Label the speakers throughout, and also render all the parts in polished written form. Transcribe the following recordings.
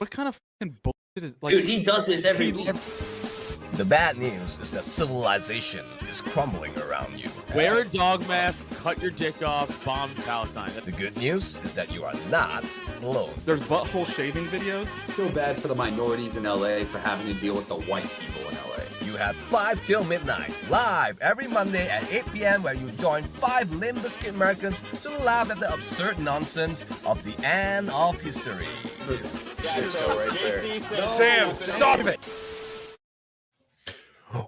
Speaker 1: What kind of fucking bullshit is like?
Speaker 2: Dude, he does this every week.
Speaker 3: The bad news is that civilization is crumbling around you.
Speaker 4: Wear a dog mask, cut your dick off, bomb Palestine.
Speaker 3: The good news is that you are not alone.
Speaker 1: There's butthole shaving videos.
Speaker 5: Feel bad for the minorities in LA for having to deal with the white people in LA.
Speaker 3: You have 5 till midnight, live every Monday at 8 p.m. where you join 5 Limp Bizkit Americans to laugh at the absurd nonsense of the end of history.
Speaker 5: Shit show right there.
Speaker 3: Sam, stop it!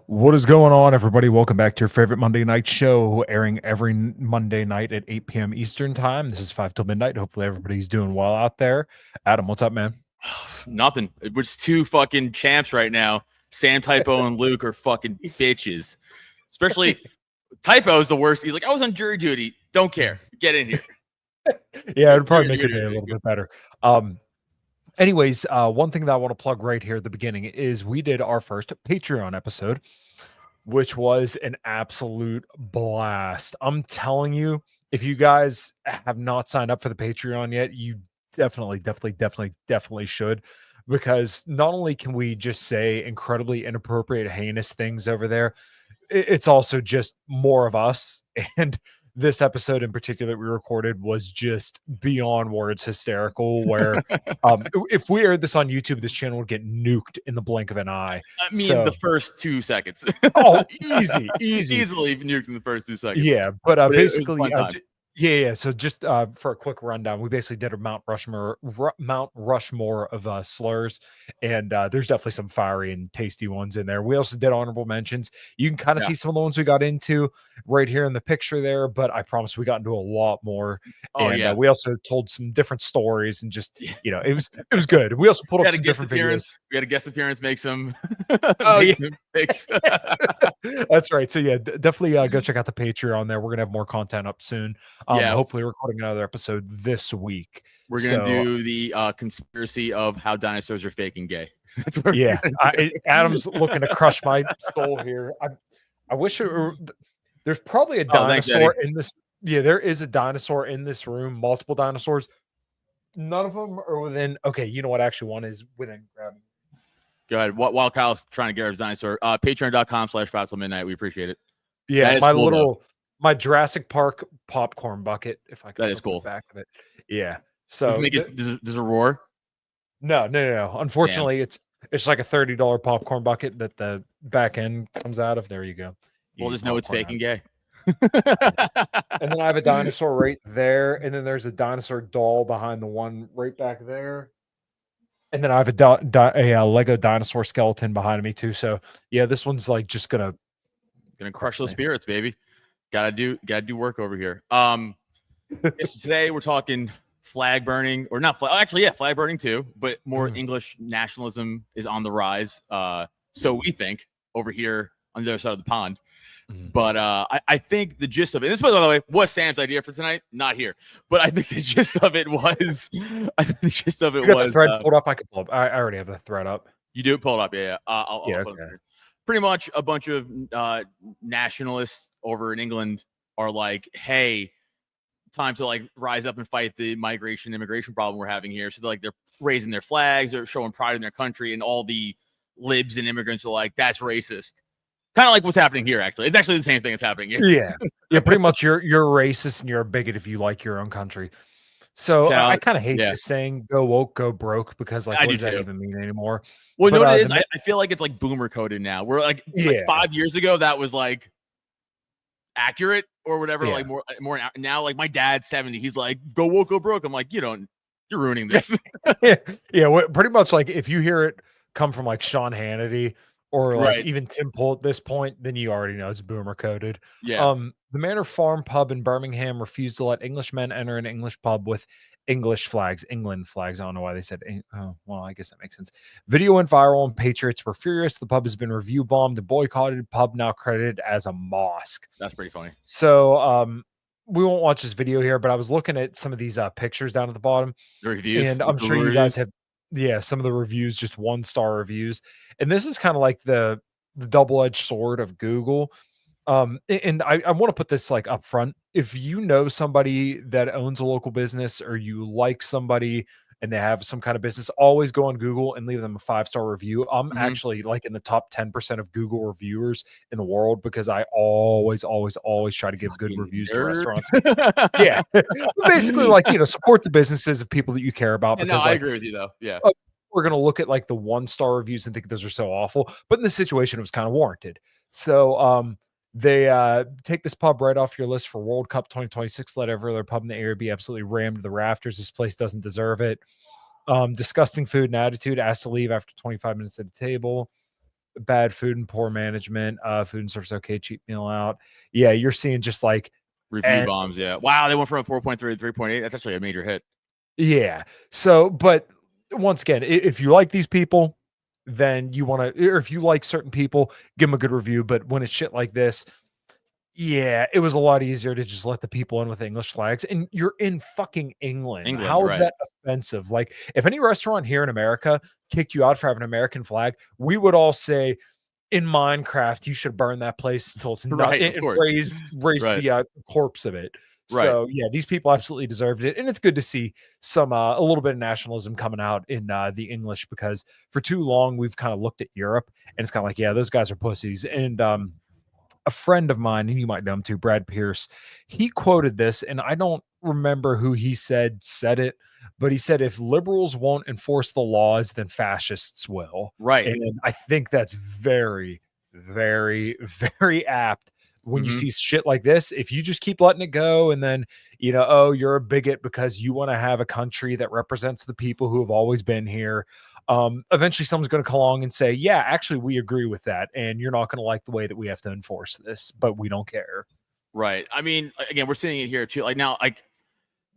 Speaker 6: What is going on, everybody? Welcome back to your favorite Monday night show, airing every Monday night at 8 p.m. Eastern time. This is 5 till midnight. Hopefully everybody's doing well out there. Adam, what's up, man?
Speaker 4: Nothing. It's two fucking champs right now. Sam, Typo, and Luke are fucking bitches. Especially Typo is the worst. He's like, I was on jury duty. Don't care. Get in here.
Speaker 6: Yeah, it'd probably make your day a little bit better. Anyways, one thing that I want to plug right here at the beginning is we did our first Patreon episode, which was an absolute blast. I'm telling you, if you guys have not signed up for the Patreon yet, you definitely should, because not only can we just say incredibly inappropriate, heinous things over there, it's also just more of us. And this episode in particular we recorded was just beyond words hysterical, where if we aired this on YouTube, this channel would get nuked in the blink of an eye.
Speaker 4: I mean, the first 2 seconds.
Speaker 6: Oh, easy.
Speaker 4: Easily nuked in the first 2 seconds.
Speaker 6: Yeah, but basically,
Speaker 4: yeah.
Speaker 6: So just for a quick rundown, we basically did a Mount Rushmore of slurs, and there's definitely some fiery and tasty ones in there. We also did honorable mentions. You can kind of see some of the ones we got into right here in the picture there, but I promise we got into a lot more. We also told some different stories, and just it was good. We also pulled up some different videos.
Speaker 4: We had a guest appearance, make some.
Speaker 6: Some picks. That's right. So yeah, definitely go check out the Patreon there. We're gonna have more content up soon. Hopefully recording another episode this week.
Speaker 4: We're gonna do the conspiracy of how dinosaurs are fake and gay.
Speaker 6: That's where Adam's looking to crush my soul here. I wish there's probably a dinosaur in this. Yeah, there is a dinosaur in this room. Multiple dinosaurs. None of them are within. Okay, you know what? Actually, one is within grabbing.
Speaker 4: Go ahead. While Kyle's trying to get his dinosaur, patreon.com/5 till midnight. We appreciate it.
Speaker 6: Yeah, my Jurassic Park popcorn bucket. If I could,
Speaker 4: that is cool.
Speaker 6: The back of it. Yeah. So
Speaker 4: does it roar?
Speaker 6: No. Unfortunately, it's like a $30 popcorn bucket that the back end comes out of. There you go.
Speaker 4: We'll just know it's fake and gay.
Speaker 6: And then I have a dinosaur right there, and then there's a dinosaur doll behind the one right back there. And then I have a Lego dinosaur skeleton behind me too. So yeah, this one's like just gonna
Speaker 4: crush those spirits, baby. Gotta do work over here. Today we're talking flag burning, or not flag. Actually, yeah, flag burning too, but more English nationalism is on the rise. So we think over here on the other side of the pond. But I think the gist of it, this, by the way, was Sam's idea for tonight, not here. But I think the gist of it was,
Speaker 6: you got the thread pulled up. I could pull up. I already have the thread up.
Speaker 4: You do pull it up, yeah. I'll put it here. Pretty much a bunch of nationalists over in England are like, hey, time to like rise up and fight the immigration problem we're having here. So they're raising their flags, they're showing pride in their country, and all the libs and immigrants are like, that's racist. Kind of like what's happening here, actually. It's actually the same thing that's happening here.
Speaker 6: Yeah. Pretty much you're racist and you're a bigot if you like your own country. So I kind of hate this saying "go woke, go broke," because what does that even mean anymore?
Speaker 4: Well, you know what it is? I feel like it's like boomer coded now. We're like 5 years ago, that was like accurate or whatever. Like more now. Like my dad's 70, he's like, "Go woke, go broke." I'm like, you're ruining this.
Speaker 6: Pretty much like if you hear it come from like Sean Hannity or like even Tim Pool at this point, then you already know it's boomer coded.
Speaker 4: Yeah.
Speaker 6: The Manor Farm pub in Birmingham refused to let Englishmen enter an English pub with England flags. I don't know why they said. Oh, well, I guess that makes sense. Video went viral and patriots were furious. The pub has been review bombed. The boycotted pub now credited as a mosque.
Speaker 4: That's pretty funny.
Speaker 6: So we won't watch this video here, but I was looking at some of these pictures down at the bottom.
Speaker 4: The reviews,
Speaker 6: and I'm sure you guys have. Yeah, some of the reviews, just 1-star reviews. And this is kind of like the double-edged sword of Google. And I want to put this like up front. If you know somebody that owns a local business, or you like somebody and they have some kind of business, always go on Google and leave them a 5-star review. I'm
Speaker 4: Mhm.
Speaker 6: actually like in the top 10% of Google reviewers in the world because I always try to give good
Speaker 4: Fucking
Speaker 6: reviews to
Speaker 4: nerd.
Speaker 6: restaurants. Yeah. Basically, like, support the businesses of people that you care about
Speaker 4: Yeah, no,
Speaker 6: because
Speaker 4: I
Speaker 6: like
Speaker 4: agree with you though. Yeah.
Speaker 6: we're going to look at like the 1-star reviews and think those are so awful, but in this situation it was kind of warranted. So they take this pub right off your list for World Cup 2026. Let every other pub in the area be absolutely rammed to the rafters. This place doesn't deserve it. Disgusting food and attitude. Asked to leave after 25 minutes at the table. Bad food and poor management. Food and service okay. Cheap meal out. Yeah, you're seeing just like
Speaker 4: Review bombs. Yeah. Wow. They went from a 4.3 to 3.8. That's actually a major hit.
Speaker 6: yeah. So, but once again, if you like these people, then you want to, or if you like certain people, give them a good review. But when it's shit like this, yeah, it was a lot easier to just let the people in with English flags. And you're in fucking England. How is
Speaker 4: right.
Speaker 6: that offensive? Like, if any restaurant here in America kicked you out for having an American flag, we would all say, in Minecraft, you should burn that place till it's not
Speaker 4: Right, of
Speaker 6: and
Speaker 4: course.
Speaker 6: raise
Speaker 4: Right.
Speaker 6: the corpse of it.
Speaker 4: Right.
Speaker 6: So yeah, these people absolutely deserved it, and it's good to see some a little bit of nationalism coming out in the English, because for too long we've kind of looked at Europe and it's kind of like, yeah, those guys are pussies. And a friend of mine, and you might know him too, Brad Pierce, he quoted this, and I don't remember who he said it, but he said, if liberals won't enforce the laws, then fascists will.
Speaker 4: Right.
Speaker 6: And I think that's very, very, very apt when you
Speaker 4: Mhm.
Speaker 6: see shit like this. If you just keep letting it go, and then, oh, you're a bigot because you want to have a country that represents the people who have always been here. Eventually someone's going to come along and say, yeah, actually, we agree with that. And you're not going to like the way that we have to enforce this, but we don't care.
Speaker 4: Right. I mean, again, we're seeing it here too. Like now, like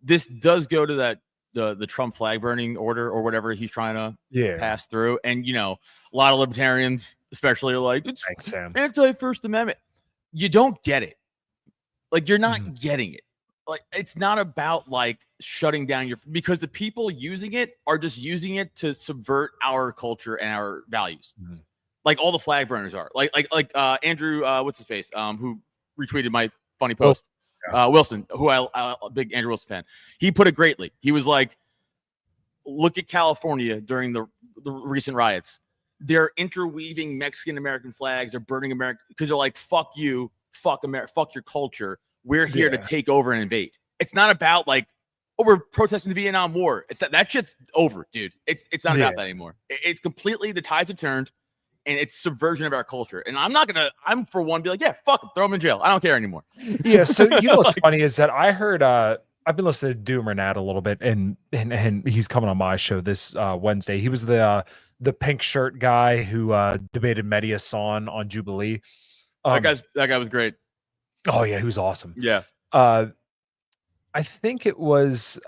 Speaker 4: this does go to that the Trump flag burning order or whatever he's trying to pass through. And a lot of libertarians, especially, are like, it's
Speaker 6: Thanks, Sam.
Speaker 4: anti-First Amendment. You don't get it. Like, you're not getting it. Like, it's not about like shutting down because the people using it are just using it to subvert our culture and our values. Like all the flag burners are like Andrew, what's his face? Who retweeted my funny post. Wilson, who I'm a big Andrew Wilson fan. He put it greatly. He was like, look at California during the recent riots. They're interweaving Mexican American flags. They're burning America because they're like, fuck you, fuck America, fuck your culture. We're here to take over and invade. It's not about like, oh, we're protesting the Vietnam War. It's that shit's over, dude. It's not about that anymore. It's completely, the tides have turned, and it's subversion of our culture. And I'm for one be like, yeah, fuck them, throw them in jail. I don't care anymore.
Speaker 6: Yeah. So what's funny is that I heard I've been listening to Doom Renat a little bit, and he's coming on my show this Wednesday. He was the pink shirt guy who debated Mehdi Hassan on Jubilee.
Speaker 4: That guy was great.
Speaker 6: Oh yeah, he was awesome.
Speaker 4: Yeah.
Speaker 6: I think it was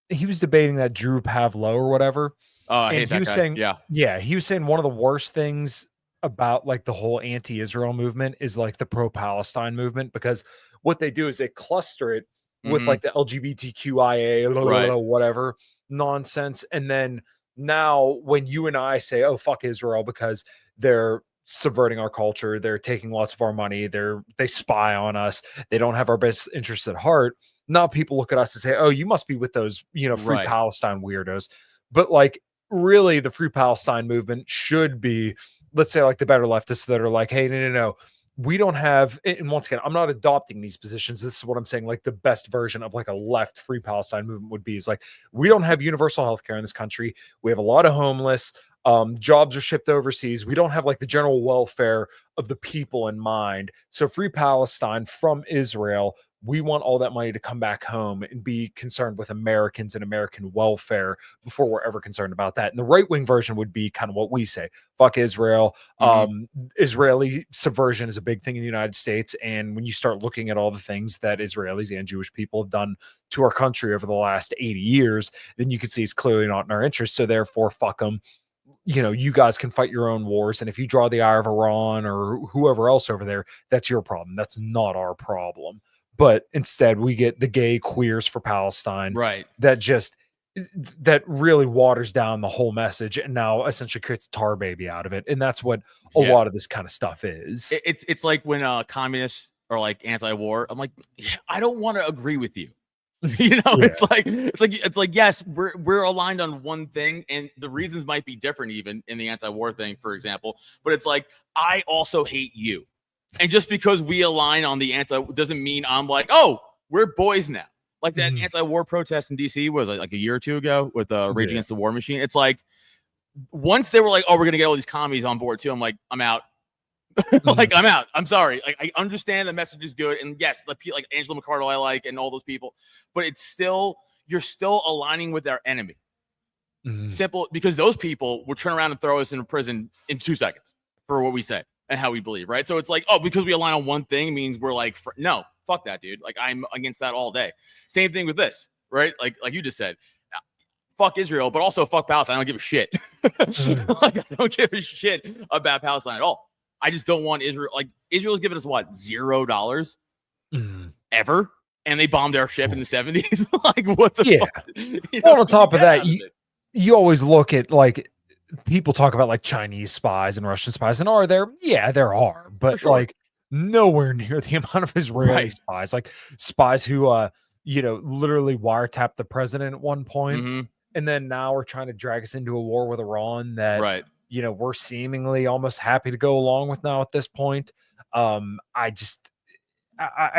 Speaker 6: he was debating that Drew Pavlo or whatever.
Speaker 4: I hate
Speaker 6: and he
Speaker 4: that
Speaker 6: was
Speaker 4: guy.
Speaker 6: saying,
Speaker 4: yeah,
Speaker 6: he was saying one of the worst things about like the whole anti-Israel movement is like the pro-Palestine movement, because what they do is they cluster it with like the LGBTQIA whatever nonsense, and then now when you and I say, oh, fuck Israel because they're subverting our culture, they're taking lots of our money, they spy on us, they don't have our best interests at heart, now people look at us and say, oh, you must be with those free Palestine weirdos. But like, really, the Free Palestine movement should be, let's say, like the better leftists that are like, hey, no, we don't have, and once again, I'm not adopting these positions. This is what I'm saying. Like the best version of like a left Free Palestine movement would be is like, we don't have universal healthcare in this country. We have a lot of homeless. Jobs are shipped overseas. We don't have like the general welfare of the people in mind. So Free Palestine from Israel, we want all that money to come back home and be concerned with Americans and American welfare before we're ever concerned about that. And the right-wing version would be kind of what we say, fuck Israel. Israeli subversion is a big thing in the United States. And when you start looking at all the things that Israelis and Jewish people have done to our country over the last 80 years, then you can see it's clearly not in our interest. So therefore, fuck them. You guys can fight your own wars. And if you draw the ire of Iran or whoever else over there, that's your problem. That's not our problem. But instead, we get the gay queers for Palestine.
Speaker 4: Right.
Speaker 6: That really waters down the whole message and now essentially creates a tar baby out of it. And that's what a lot of this kind of stuff is.
Speaker 4: It's like when communists are like anti-war. I'm like, I don't want to agree with you. You know,
Speaker 6: Yeah.
Speaker 4: it's like yes, we're aligned on one thing, and the reasons might be different even in the anti-war thing, for example. But it's like I also hate you, and just because we align on the anti doesn't mean I'm like, oh, we're boys now. Like that anti-war protest in DC was like a year or two ago with Rage Against the War Machine. It's like once they were like, oh, we're gonna get all these commies on board too. I'm like, I'm out. Like I'm out. I'm sorry. Like I understand the message is good, and yes, like Angela McArdle I like, and all those people, but it's still you're still aligning with our enemy. Simple, because those people will turn around and throw us in prison in 2 seconds for what we say and how we believe, right? So it's like, oh, because we align on one thing means we're like, no, fuck that, dude. Like I'm against that all day. Same thing with this, right? Like you just said, fuck Israel, but also fuck Palestine. I don't give a shit. Like I don't give a shit about Palestine at all. I just don't want Israel. Like Israel's given us what, $0 ever, and they bombed our ship in the 70s. Like what the fuck? You know,
Speaker 6: well, on top of that, you always look at like people talk about like Chinese spies and Russian spies, and are there? Yeah, there are, but like nowhere near the amount of Israeli spies. Like spies who you know, literally wiretapped the president at one point, and then now we're trying to drag us into a war with Iran that you know, we're seemingly almost happy to go along with now at this point. I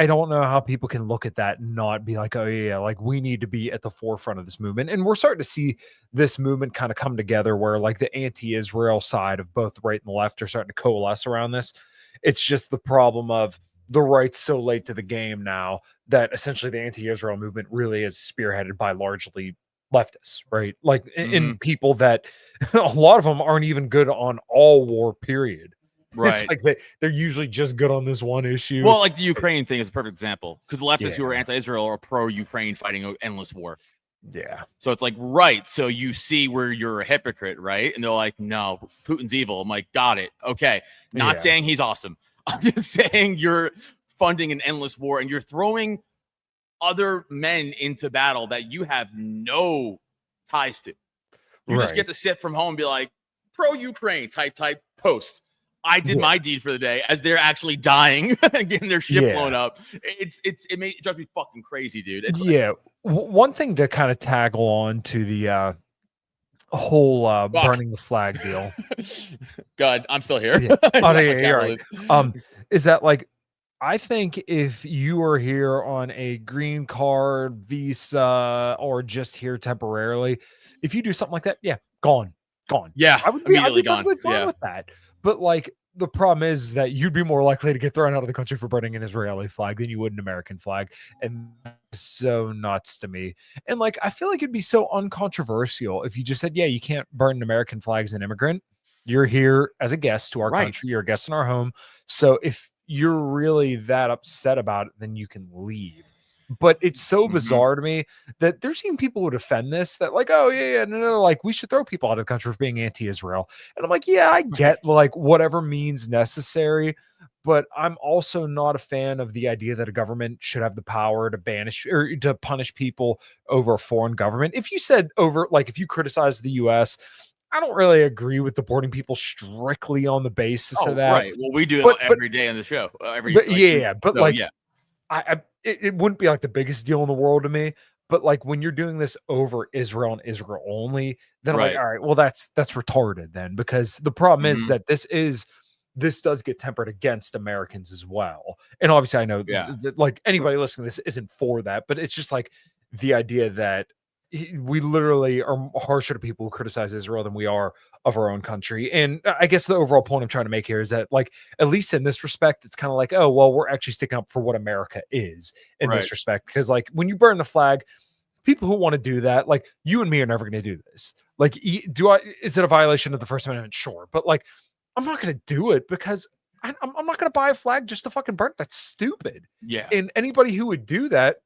Speaker 6: don't know how people can look at that and not be like, oh yeah, like we need to be at the forefront of this movement. And we're starting to see this movement kind of come together where like the anti-Israel side of both the right and the left are starting to coalesce around this. It's just the problem of the right's so late to the game now that essentially the anti-Israel movement really is spearheaded by largely leftists, right? Like in people that a lot of them aren't even good on all war, period.
Speaker 4: Right.
Speaker 6: It's like they're usually just good on this one issue.
Speaker 4: Well, like the Ukraine thing is a perfect example because the leftists who are anti-Israel are pro-Ukraine fighting an endless war.
Speaker 6: Yeah.
Speaker 4: So it's like, right. So you see where you're a hypocrite, right? And they're like, no, Putin's evil. I'm like, got it. Okay. Not saying he's awesome. I'm just saying you're funding an endless war and you're throwing other men into battle that you have no ties to. You just get to sit from home and be like, pro-Ukraine type posts. I did my deed for the day as they're actually dying and getting their ship blown up. It drives me fucking crazy, dude. It's
Speaker 6: one thing to kind of tag on to the whole burning the flag deal.
Speaker 4: God, I'm still here.
Speaker 6: You're right. Is that like, I think if you are here on a green card, visa, or just here temporarily, if you do something like that, gone.
Speaker 4: Yeah,
Speaker 6: I would be perfectly fine with that. But like the problem is that you'd be more likely to get thrown out of the country for burning an Israeli flag than you would an American flag. And that's so nuts to me. And like, I feel like it'd be so uncontroversial if you just said, yeah, you can't burn an American flag as an immigrant. You're here as a guest to our country. You're a guest in our home. So if you're really that upset about it, then you can leave. But it's so bizarre to me that there's even people who defend this that like, oh no, like we should throw people out of the country for being anti-Israel. And I'm like, yeah, I get like whatever means necessary, but I'm also not a fan of the idea that a government should have the power to banish or to punish people over a foreign government. If you said over, like if you criticize the US, I don't really agree with deporting people strictly on the basis of that.
Speaker 4: Right. Well, we do it every day on the show.
Speaker 6: It wouldn't be like the biggest deal in the world to me, but like when you're doing this over Israel and Israel only, then I'm like, all right, well that's retarded then, because the problem is that this does get tempered against Americans as well. And obviously I know that like anybody listening to this isn't for that, but it's just like the idea that we literally are harsher to people who criticize Israel than we are of our own country. And I guess the overall point I'm trying to make here is that, like, at least in this respect, it's kind of like, oh, well, we're actually sticking up for what America is in this respect. Because, like, when you burn the flag, people who want to do that, like, you and me are never going to do this. Like, is it a violation of the First Amendment? Sure. But, like, I'm not going to do it because I'm not going to buy a flag just to fucking burn it. That's stupid.
Speaker 4: Yeah.
Speaker 6: And anybody who would do that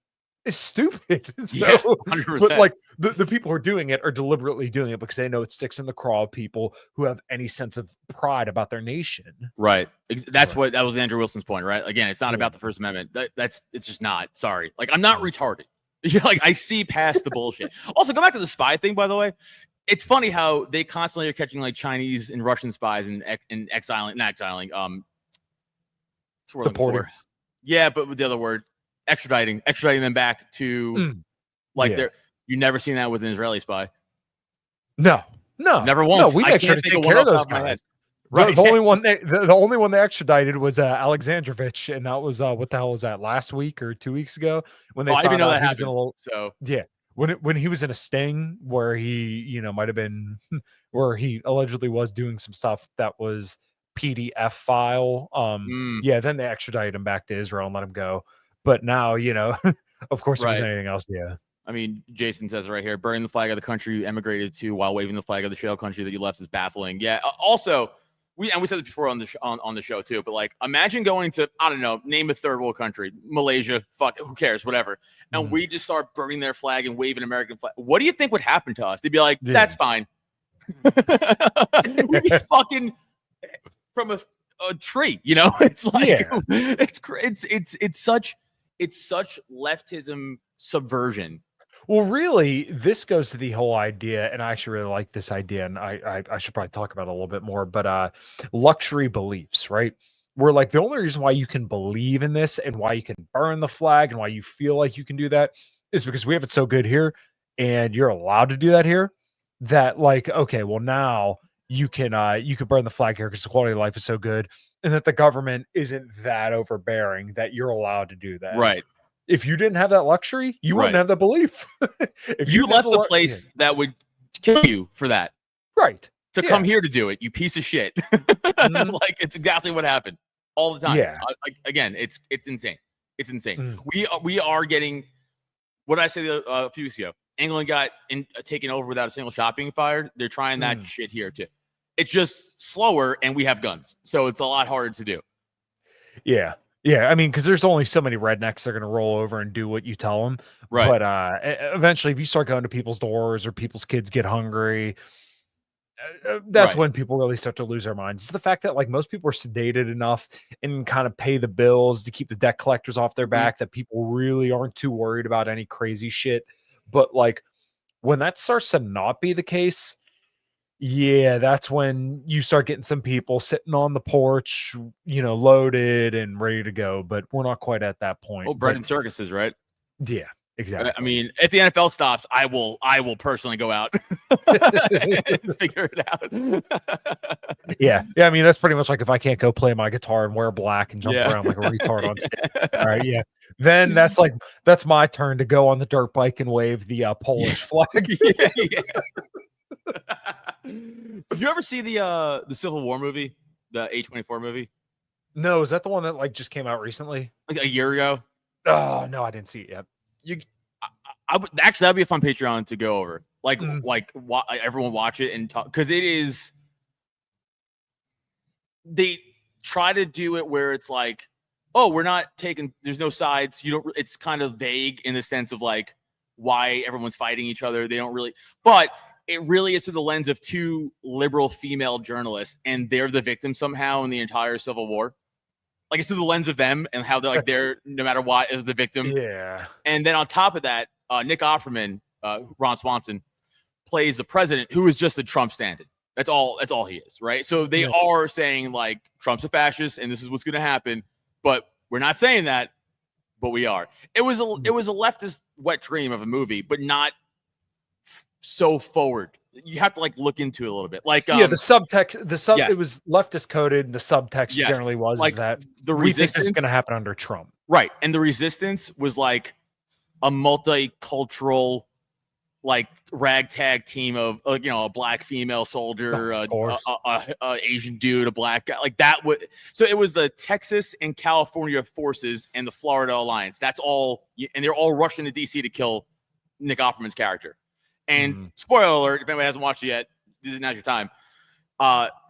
Speaker 6: is stupid. So,
Speaker 4: 100%.
Speaker 6: But like the people who are doing it are deliberately doing it because they know it sticks in the craw of people who have any sense of pride about their nation.
Speaker 4: Right. That was Andrew Wilson's point, right? Again, it's not about the First Amendment. It's just not. Sorry. Like, I'm not retarded. Like, I see past the bullshit. Also, go back to the spy thing, by the way. It's funny how they constantly are catching like Chinese and Russian spies and exiling, not exiling,
Speaker 6: deporting.
Speaker 4: Yeah, but with the other word. extraditing them back to like
Speaker 6: yeah.
Speaker 4: you never seen that with an Israeli spy.
Speaker 6: No,
Speaker 4: Never once.
Speaker 6: No, we
Speaker 4: I
Speaker 6: make sure
Speaker 4: can't
Speaker 6: to
Speaker 4: think
Speaker 6: take
Speaker 4: of one
Speaker 6: care of
Speaker 4: off the
Speaker 6: those
Speaker 4: top of my head.
Speaker 6: guys.
Speaker 4: Right.
Speaker 6: The only one they extradited was Alexandrovich, and that was what the hell was that, last week or 2 weeks ago, when they
Speaker 4: I didn't
Speaker 6: found
Speaker 4: know
Speaker 6: out
Speaker 4: that
Speaker 6: he was in a
Speaker 4: happened.
Speaker 6: little,
Speaker 4: So
Speaker 6: yeah, when he was in a sting where he might have been where he allegedly was doing some stuff that was PDF file. Yeah, then they extradited him back to Israel and let him go. But now, of course, if it was
Speaker 4: right.
Speaker 6: anything else, yeah.
Speaker 4: I mean, Jason says it right here: burning the flag of the country you emigrated to while waving the flag of the shell country that you left is baffling. Yeah. Also, we said this before on the show too, but like, imagine going to, I don't know, name a third world country, Malaysia, fuck, who cares, whatever, and we just start burning their flag and waving American flag. What do you think would happen to us? They'd be like, that's fine. We'd be fucking from a tree, It's like it's such leftism subversion.
Speaker 6: Well, really, this goes to the whole idea, and I actually really like this idea, and I should probably talk about it a little bit more, but luxury beliefs, right? Where like the only reason why you can believe in this and why you can burn the flag and why you feel like you can do that is because we have it so good here, and you're allowed to do that here, that like, okay, well now you can burn the flag here because the quality of life is so good, and that the government isn't that overbearing that you're allowed to do that.
Speaker 4: Right.
Speaker 6: If you didn't have that luxury, you wouldn't have the belief.
Speaker 4: If you left the place that would kill you for that,
Speaker 6: right,
Speaker 4: to come here to do it, you piece of shit. Like, it's exactly what happened all the time.
Speaker 6: Yeah.
Speaker 4: Again, it's insane. It's insane. We are getting, what did I say a few weeks ago? England got taken over without a single shot being fired. They're trying that shit here too. It's just slower, and we have guns, so it's a lot harder to do.
Speaker 6: Yeah. Yeah, I mean, because there's only so many rednecks that are going to roll over and do what you tell them.
Speaker 4: Right.
Speaker 6: But eventually, if you start going to people's doors or people's kids get hungry, that's when people really start to lose their minds. It's the fact that like most people are sedated enough and kind of pay the bills to keep the debt collectors off their back that people really aren't too worried about any crazy shit. But like when that starts to not be the case, yeah, that's when you start getting some people sitting on the porch, loaded and ready to go. But we're not quite at that point.
Speaker 4: Oh, bread and circuses, right?
Speaker 6: Yeah, exactly.
Speaker 4: I mean, if the NFL stops, I will personally go out and figure it out.
Speaker 6: Yeah. I mean, that's pretty much like if I can't go play my guitar and wear black and jump around like a retard on stage. All right, yeah. Then that's my turn to go on the dirt bike and wave the Polish flag.
Speaker 4: Did you ever see the Civil War movie, the A24 movie?
Speaker 6: No, is that the one that like just came out recently?
Speaker 4: Like a year ago?
Speaker 6: Oh no, I didn't see it yet.
Speaker 4: I would actually, that'd be a fun Patreon to go over. Everyone watch it and talk, because it is. They try to do it where it's like, oh, we're not taking. There's no sides. You don't. It's kind of vague in the sense of like why everyone's fighting each other. They don't really, but it really is through the lens of two liberal female journalists, and they're the victim somehow in the entire Civil War. Like, it's through the lens of them and how they're no matter what is the victim.
Speaker 6: Yeah.
Speaker 4: And then on top of that, Nick Offerman, Ron Swanson, plays the president, who is just a Trump stand-in. That's all he is, right? So they are saying like Trump's a fascist and this is what's going to happen, but we're not saying that, but we are. It was a leftist wet dream of a movie, but not so forward. You have to like look into it a little bit. Like
Speaker 6: the subtext, it was leftist coded, and the subtext generally was like that
Speaker 4: the
Speaker 6: we think this is going to happen under Trump.
Speaker 4: Right. And the resistance was like a multicultural, like ragtag team of a black female soldier, a Asian dude, a black guy, like that. So it was the Texas and California forces and the Florida alliance. That's all, and they're all rushing to DC to kill Nick Offerman's character. And spoiler alert, if anybody hasn't watched it yet, now's your time.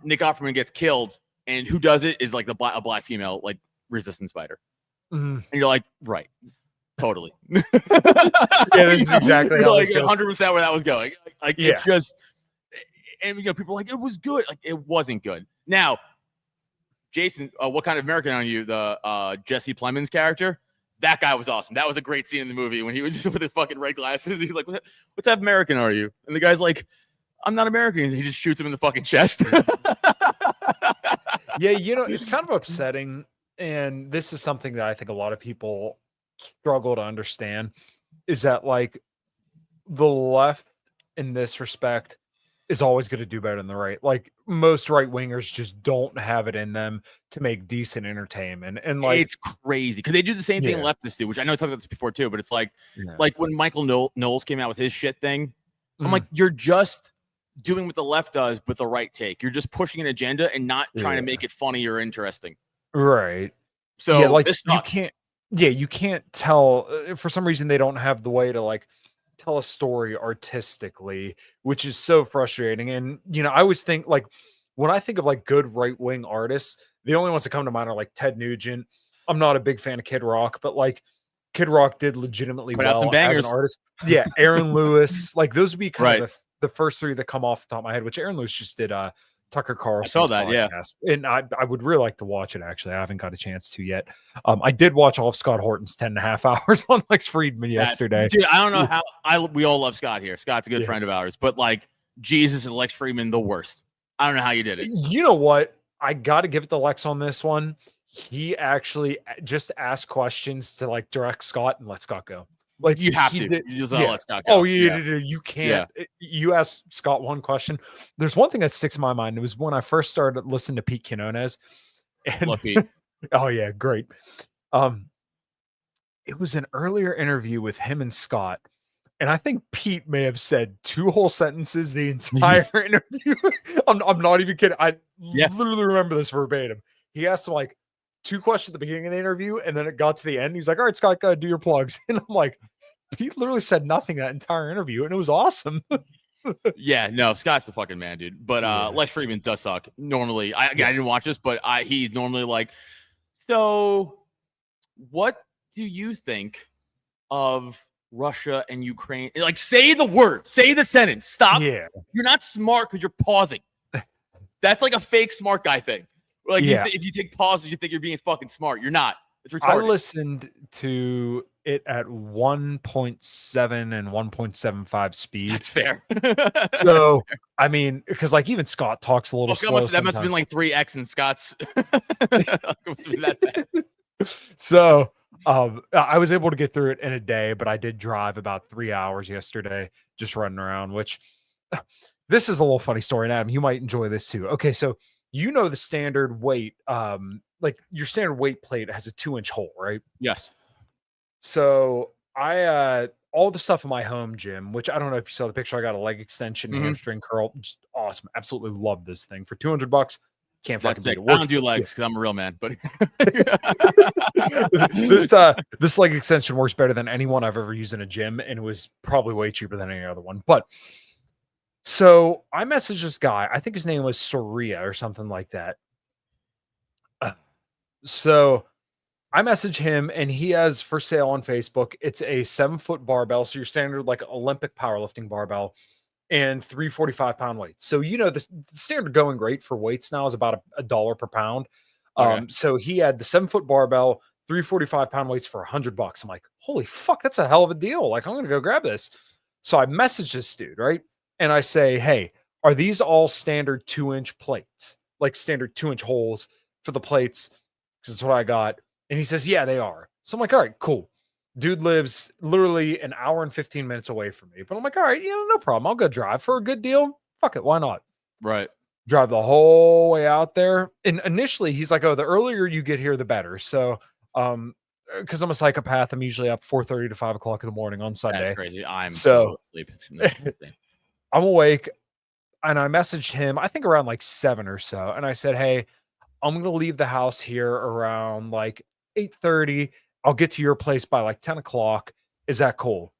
Speaker 4: Nick Offerman gets killed, and who does it is like a black female, like resistance fighter. And you're like, right, totally.
Speaker 6: Yeah, this is exactly how
Speaker 4: like 100% where that was going. Like it just, and people are like, it was good. Like it wasn't good. Now, Jason, what kind of American are you? The Jesse Plemons character. That guy was awesome. That was a great scene in the movie when he was just with his fucking red glasses. He's like, what type of American are you? And the guy's like, I'm not American. And he just shoots him in the fucking chest.
Speaker 6: Yeah, it's kind of upsetting. And this is something that I think a lot of people struggle to understand is that like the left in this respect is always going to do better than the right. Like most right wingers just don't have it in them to make decent entertainment. And like
Speaker 4: it's crazy because they do the same thing
Speaker 6: Yeah.
Speaker 4: leftists do, which I know I talked about this before too. But it's like
Speaker 6: Yeah.
Speaker 4: when Michael Knowles came out with his shit thing, I'm
Speaker 6: Mm.
Speaker 4: like, you're just doing what the left does with the right take. You're just pushing an agenda and not trying to
Speaker 6: Yeah.
Speaker 4: make it funny or interesting.
Speaker 6: Right.
Speaker 4: So
Speaker 6: yeah, like
Speaker 4: this
Speaker 6: you
Speaker 4: sucks.
Speaker 6: you can't tell for some reason they don't have the way to like tell a story artistically, which is so frustrating. And you know, I always think like when I think of like good right wing artists, the only ones that come to mind are like Ted Nugent. I'm not a big fan of Kid Rock, but like Kid Rock did legitimately
Speaker 4: Put out some
Speaker 6: well as an
Speaker 4: bangers.
Speaker 6: artist. Yeah, Aaron Lewis, like those would be kind
Speaker 4: Right.
Speaker 6: of the first three that come off the top of my head, which Aaron Lewis just did Tucker Carlson's
Speaker 4: saw that, yeah.
Speaker 6: podcast. And I would really like to watch it actually. I haven't got a chance to yet. I did watch all of Scott Horton's 10.5 hours on Lex Friedman yesterday.
Speaker 4: Dude, I don't know how we all love Scott here. Scott's a good
Speaker 6: Yeah.
Speaker 4: friend of ours, but like Jesus and Lex Friedman, the worst. I don't know how you did it.
Speaker 6: You know what? I got to give it to Lex on this one. He actually just asked questions to like direct Scott and let Scott go. Like
Speaker 4: You have
Speaker 6: he
Speaker 4: to.
Speaker 6: did-
Speaker 4: You just
Speaker 6: yeah.
Speaker 4: let Scott go.
Speaker 6: Oh, you can't. You ask Scott one question. There's one thing that sticks in my mind. It was when I first started listening to Pete Quinones. And
Speaker 4: Love Pete.
Speaker 6: oh yeah, great. It was an earlier interview with him and Scott, and I think Pete may have said 2 whole sentences the entire interview. I'm not even kidding. I literally remember this verbatim. He asked him like 2 questions at the beginning of the interview, and then it got to the end. He's like, "All right, Scott, go do your plugs." And I'm like, Pete literally said nothing that entire interview, and it was awesome.
Speaker 4: Yeah, no, Scott's the fucking man, dude. But Lex Friedman does suck. Normally, I didn't watch this, but he's normally like, so what do you think of Russia and Ukraine? Like, say the word, say the sentence. Stop.
Speaker 6: Yeah.
Speaker 4: You're not smart because you're pausing. That's like a fake smart guy thing. Like, if you take pauses, you think you're being fucking smart. You're not. It's retarded.
Speaker 6: I listened to it at 1.7 and 1.75 speed.
Speaker 4: That's fair.
Speaker 6: So, I mean, because like even Scott talks a little slow.
Speaker 4: That must have been like 3x in Scott's. It must have been that fast.
Speaker 6: So, I was able to get through it in a day, but I did drive about 3 hours yesterday just running around, which this is a little funny story. And Adam, you might enjoy this too. Okay, so you know the standard weight, like your standard weight plate has a 2-inch hole, right?
Speaker 4: Yes.
Speaker 6: So I all the stuff in my home gym, which I don't know if you saw the picture, I got a leg extension, hamstring curl, just awesome. Absolutely love this thing for $200. Can't fucking beat it.
Speaker 4: I don't do legs because I'm a real man, but
Speaker 6: this leg extension works better than anyone I've ever used in a gym, and it was probably way cheaper than any other one. But so I messaged this guy, I think his name was Soria or something like that. So I message him, and he has for sale on Facebook. It's a 7-foot barbell, so your standard like Olympic powerlifting barbell, and 3 45-pound weights. So you know the standard going rate for weights now is about a $1 per pound.
Speaker 4: Okay.
Speaker 6: So he had the 7-foot barbell, 3 45-pound weights for $100. I'm like, holy fuck, that's a hell of a deal. Like, I'm gonna go grab this. So I message this dude, right? And I say, hey, are these all standard 2-inch plates? Like standard 2-inch holes for the plates? Because that's what I got. And he says, yeah, they are. So I'm like, all right, cool. Dude lives literally an hour and 15 minutes away from me. But I'm like, all right, no problem. I'll go drive for a good deal. Fuck it. Why not?
Speaker 4: right.
Speaker 6: Drive the whole way out there. And initially he's like, oh, the earlier you get here, the better. So, because I'm a psychopath, I'm usually up 4:30 to 5 o'clock in the morning on Sunday.
Speaker 4: That's crazy. I'm so asleep. It's insane.
Speaker 6: I'm awake, and I messaged him, I think around like 7 or so. And I said, hey, I'm going to leave the house here around like 8:30. I'll get to your place by like 10 o'clock. Is that cool?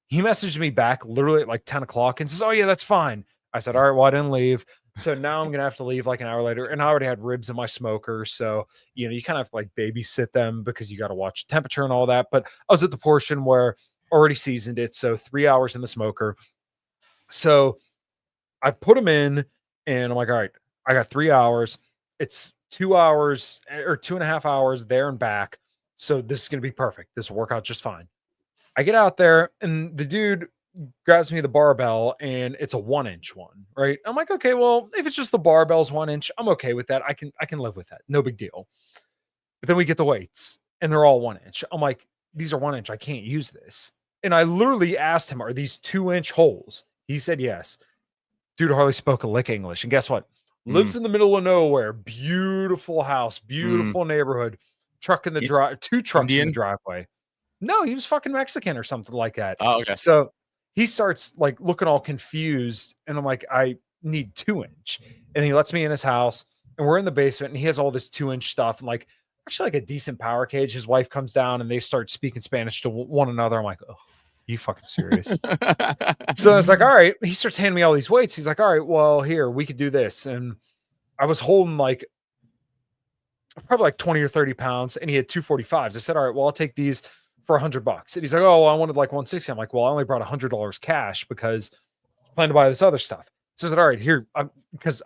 Speaker 6: He messaged me back literally at like 10 o'clock and says, oh yeah, that's fine. I said, all right, well, I didn't leave. So now I'm going to have to leave like an hour later. And I already had ribs in my smoker. So, you know, you kind of have to like babysit them because you got to watch temperature and all that. But I was at the portion where already seasoned it. So 3 hours in the smoker. So I put them in and I'm like, all right, I got 3 hours. It's 2 hours or 2.5 hours there and back. So this is going to be perfect. This will work out just fine. I get out there and the dude grabs me the barbell and it's a 1-inch one, right? I'm like, okay, well, if it's just the barbell's 1 inch, I'm okay with that. I can live with that. No big deal. But then we get the weights and they're all 1 inch. I'm like, these are 1 inch. I can't use this. And I literally asked him, are these 2-inch holes? He said yes. Dude hardly spoke a lick English. And guess what? Lives in the middle of nowhere. Beautiful house, beautiful neighborhood. Truck in the drive, 2 trucks in the driveway. No, he was fucking Mexican or something like that.
Speaker 4: Oh, okay.
Speaker 6: So he starts like looking all confused, and I'm like, I need 2-inch. And he lets me in his house, and we're in the basement, and he has all this 2-inch stuff, and like actually like a decent power cage. His wife comes down, and they start speaking Spanish to one another. I'm like, oh, you fucking serious? So I was like, all right. He starts handing me all these weights. He's like, all right, well, here, we could do this. And I was holding like probably like 20 or 30 pounds, and he had 245s. I said, all right, well, I'll take these for $100. And he's like, oh, well, I wanted like 160. I'm like, well, I only brought $100 cash because I plan to buy this other stuff. So I said, all right, here, because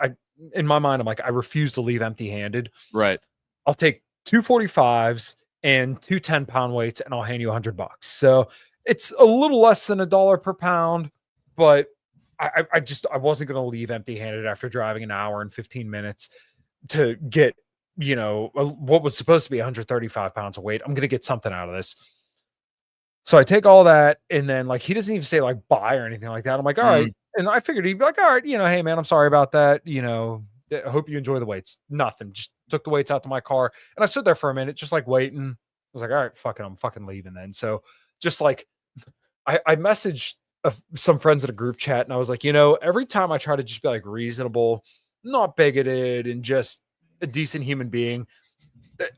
Speaker 6: in my mind, I'm like, I refuse to leave empty handed.
Speaker 4: Right.
Speaker 6: I'll take 245s and 2 10-pound weights, and I'll hand you $100. So it's a little less than $1 per pound, but I wasn't going to leave empty handed after driving an hour and 15 minutes to get, you know, what was supposed to be 135 pounds of weight. I'm going to get something out of this. So I take all that, and then like he doesn't even say like buy or anything like that. I'm like, all right. And I figured he'd be like, all right, you know, hey man, I'm sorry about that. You know, I hope you enjoy the weights. Nothing. Just took the weights out to my car, and I stood there for a minute, just like waiting. I was like, all right, fuck it, I'm fucking leaving then. So just like I messaged some friends in a group chat, and I was like, you know, every time I try to just be like reasonable, not bigoted, and just a decent human being,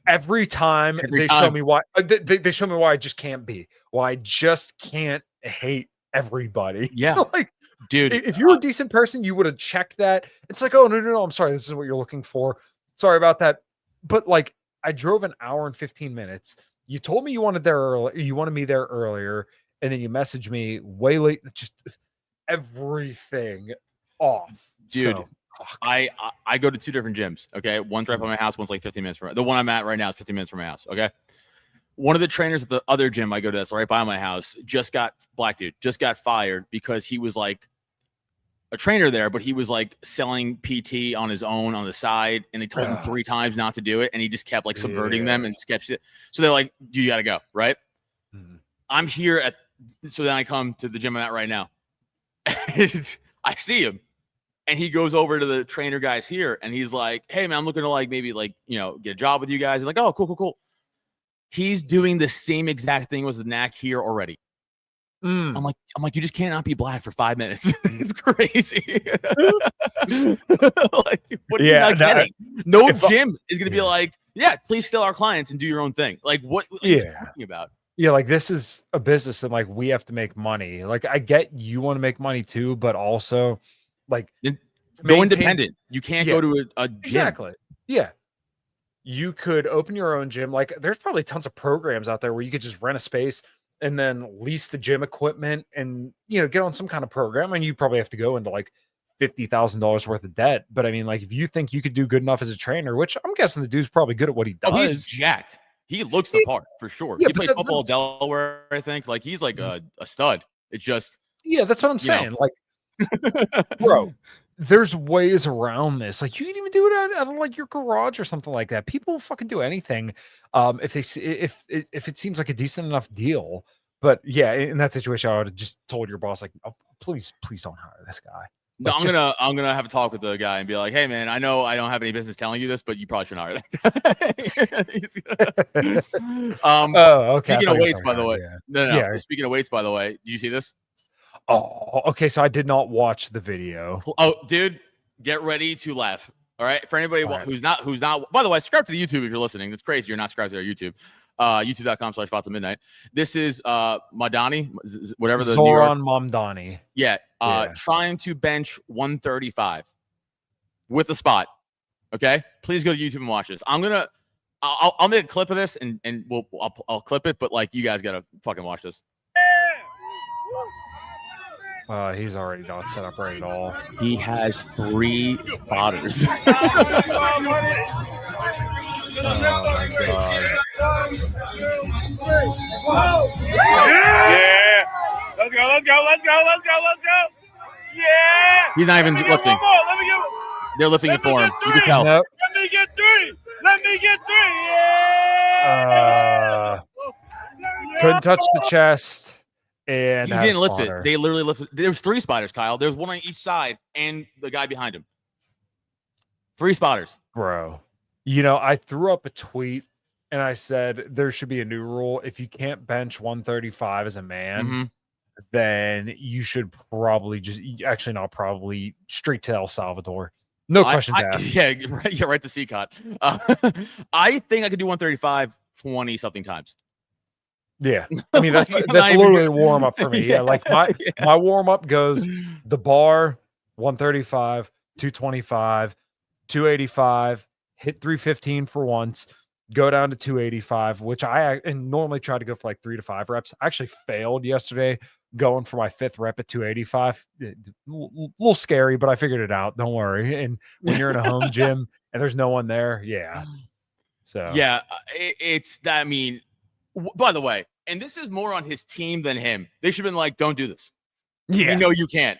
Speaker 6: every time they show me why they show me why I just can't be, why I just can't hate everybody.
Speaker 4: Yeah.
Speaker 6: Like,
Speaker 4: dude,
Speaker 6: if you were a decent person, you would have checked that. It's like, oh no, I'm sorry, this is what you're looking for. Sorry about that. But like, I drove an hour and 15 minutes. You told me you wanted me there earlier, and then you messaged me way late. Just everything off,
Speaker 4: dude.
Speaker 6: So,
Speaker 4: I go to 2 different gyms. Okay, one's right by my house. One's like 15 minutes from the one I'm at right now is 15 minutes from my house. Okay, one of the trainers at the other gym I go to that's right by my house just got fired because he was like a trainer there, but he was like selling PT on his own on the side, and they told him 3 times not to do it, and he just kept like subverting them and kept it. So they're like, you got to go, right? I'm here so then I come to the gym I'm at right now. I see him, and he goes over to the trainer guys here, and he's like, hey man, I'm looking to like maybe like, you know, get a job with you guys. He's like, oh, cool. He's doing the same exact thing with the knack here already. I'm like, you just cannot be black for 5 minutes. It's crazy. Like, what are you not getting? No gym is going to be like, yeah, please steal our clients and do your own thing. Like, what are you talking about?
Speaker 6: Yeah, like this is a business, and like we have to make money. Like I get you want to make money too, but also like
Speaker 4: go independent. You can't go to a gym.
Speaker 6: Exactly. Yeah. You could open your own gym. Like there's probably tons of programs out there where you could just rent a space and then lease the gym equipment and, you know, get on some kind of program. And you probably have to go into like $50,000 worth of debt. But I mean, like if you think you could do good enough as a trainer, which I'm guessing the dude's probably good at what he does.
Speaker 4: Oh, he's jacked. He looks the part for sure.
Speaker 6: Yeah,
Speaker 4: he plays football at Delaware, I think. Like he's like a stud. It's just
Speaker 6: that's what I'm saying. Like, bro, there's ways around this. Like you can even do it out of like your garage or something like that. People fucking do anything if it seems like a decent enough deal. But yeah, in that situation, I would have just told your boss like, oh, please don't hire this guy.
Speaker 4: No, I'm gonna have a talk with the guy and be like, hey man, I know I don't have any business telling you this, but you probably shouldn't hire that guy.
Speaker 6: Okay.
Speaker 4: Speaking of weights, by the way. No. Yeah. Speaking of weights, by the way, did you see this?
Speaker 6: Oh, okay. So I did not watch the video.
Speaker 4: Oh, dude, get ready to laugh. All right. For anybody who's not, by the way, subscribe to the YouTube if you're listening. It's crazy you're not subscribed to our YouTube. YouTube.com/Thoughts@Midnight. This is Madani, whatever the
Speaker 6: Zoran Mamdani.
Speaker 4: Yeah. Trying to bench 135 with a spot. Okay. Please go to YouTube and watch this. I'll make a clip of this and I'll clip it, but like you guys gotta fucking watch this.
Speaker 6: He's already not set up right at all.
Speaker 4: He has 3 spotters.
Speaker 6: Oh my god.
Speaker 2: Yeah. Let's go. Yeah.
Speaker 4: He's not even lifting. They're lifting it for him. You can tell.
Speaker 6: Nope.
Speaker 2: Let me get 3. Yeah.
Speaker 6: couldn't touch the chest. And
Speaker 4: He
Speaker 6: had a
Speaker 4: didn't lift it.
Speaker 6: spotter.
Speaker 4: They literally lifted. There was 3 spotters, Kyle. There's one on each side, and the guy behind him. 3 spotters.
Speaker 6: Bro, you know, I threw up a tweet and I said there should be a new rule. If you can't bench 135 as a man, then you should probably probably straight to El Salvador. No questions asked.
Speaker 4: Yeah, right. You're right to CCOT. I think I could do 135 20 something times.
Speaker 6: Yeah, I mean that's
Speaker 4: Like,
Speaker 6: that's
Speaker 4: not
Speaker 6: literally
Speaker 4: even-
Speaker 6: a warm up for me. Yeah, like my warm up goes the bar 135, 225, 285, hit 315 for once, go down to 285, which I normally try to go for like 3 to 5 reps. I actually failed yesterday going for my 5th rep at 285. Little scary, but I figured it out. Don't worry. And when you're in a home gym and there's no one there, yeah. So
Speaker 4: Yeah, it's that. I mean, by the way, and this is more on his team than him. They should have been like, "Don't do this.
Speaker 6: yeah,
Speaker 4: You know you can't."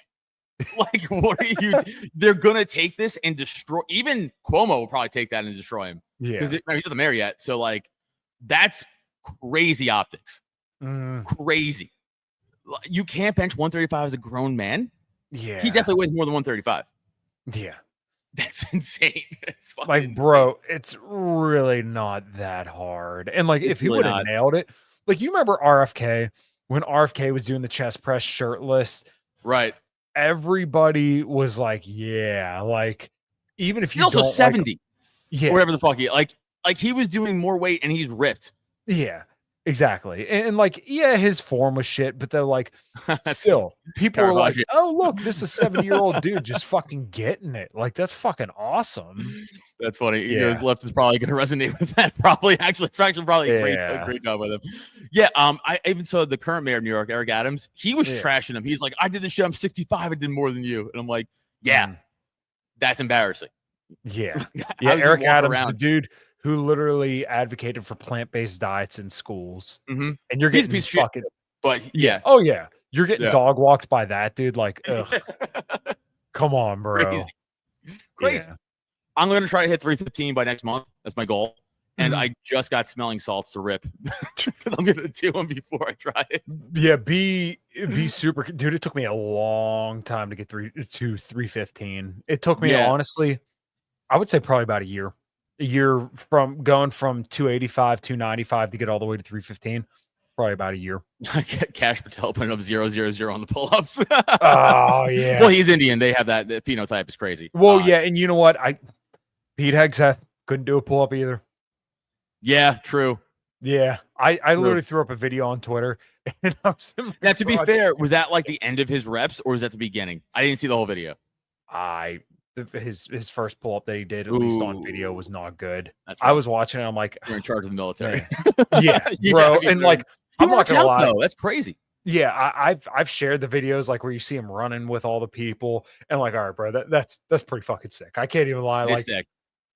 Speaker 4: Like, what are you? They're gonna take this and destroy. Even Cuomo will probably take that and destroy him
Speaker 6: yeah.
Speaker 4: because he's not the mayor yet. So like, that's crazy optics. Crazy. You can't bench 135 as a grown man.
Speaker 6: Yeah,
Speaker 4: He definitely weighs more than 135.
Speaker 6: yeah.
Speaker 4: That's insane. It's
Speaker 6: Like,
Speaker 4: fucking
Speaker 6: bro, it's really not that hard. And like, if he
Speaker 4: really
Speaker 6: would have
Speaker 4: not.
Speaker 6: nailed it, like, you remember RFK when RFK was doing the chest press shirtless?
Speaker 4: right.
Speaker 6: Everybody was like, yeah, like, even if
Speaker 4: He's
Speaker 6: you
Speaker 4: also
Speaker 6: don't like-
Speaker 4: 70
Speaker 6: yeah,
Speaker 4: or whatever the fuck like he was doing more weight and he's ripped.
Speaker 6: yeah, exactly. And like, yeah, his form was shit, but they're like,
Speaker 4: That's
Speaker 6: still, people were like,
Speaker 4: Caravaggio.
Speaker 6: oh, look, this is 70-year-old dude just fucking getting it. Like, that's fucking awesome.
Speaker 4: That's funny.
Speaker 6: Yeah.
Speaker 4: His left is probably going to resonate with that. Probably, actually, it's actually probably a
Speaker 6: Yeah.
Speaker 4: great job with him. Yeah. I even saw the current mayor of New York, Eric Adams. He was
Speaker 6: Yeah.
Speaker 4: trashing him. He's like, "I did this shit. I'm 65. I did more than you." And I'm like, "Yeah,
Speaker 6: Mm.
Speaker 4: that's embarrassing."
Speaker 6: Yeah.
Speaker 4: How
Speaker 6: Yeah,
Speaker 4: does he
Speaker 6: Eric
Speaker 4: walk
Speaker 6: Adams, the
Speaker 4: around?
Speaker 6: dude who literally advocated for plant-based diets in schools.
Speaker 4: Mhm.
Speaker 6: And you're
Speaker 4: He's a
Speaker 6: getting
Speaker 4: piece of shit.
Speaker 6: fucking
Speaker 4: But yeah,
Speaker 6: Oh yeah. You're getting
Speaker 4: Yeah.
Speaker 6: dog walked by that dude. Like, ugh, come on, bro.
Speaker 4: crazy. Crazy.
Speaker 6: Yeah.
Speaker 4: I'm going to try to hit 315 by next month. That's my goal. And
Speaker 6: Mhm.
Speaker 4: I just got smelling salts to rip because I'm going to do them before I try it.
Speaker 6: Yeah, be super dude. It took me a long time to get to 315. It took me
Speaker 4: Yeah.
Speaker 6: honestly, I would say probably about a year. A year from going from 285, 295 to get all the way to 315. Probably about a year.
Speaker 4: Cash Patel putting up 0-0-0 on the pull-ups.
Speaker 6: Oh yeah.
Speaker 4: Well, he's Indian. They have that. The phenotype is crazy.
Speaker 6: Well, yeah, and you know what? Pete Hegseth couldn't do a pull up either.
Speaker 4: Yeah, true.
Speaker 6: Yeah, I literally threw up a video on Twitter, and I was in my
Speaker 4: Now, to be
Speaker 6: garage.
Speaker 4: fair, was that like the end of his reps, or was that the beginning? I didn't see the whole video.
Speaker 6: His first pull up that he did, at least on video,
Speaker 4: Ooh.
Speaker 6: was not good.
Speaker 4: That's
Speaker 6: I
Speaker 4: right.
Speaker 6: was watching it. I'm like,
Speaker 4: You're in charge of the military.
Speaker 6: yeah,
Speaker 4: You
Speaker 6: bro,
Speaker 4: gotta be
Speaker 6: and
Speaker 4: fair.
Speaker 6: like,
Speaker 4: He
Speaker 6: I'm not
Speaker 4: works
Speaker 6: gonna
Speaker 4: out
Speaker 6: lie.
Speaker 4: though. That's crazy.
Speaker 6: Yeah, I've shared the videos like where you see him running with all the people, and like, all right, bro, that's pretty fucking sick. I can't even lie.
Speaker 4: It's
Speaker 6: Like,
Speaker 4: sick.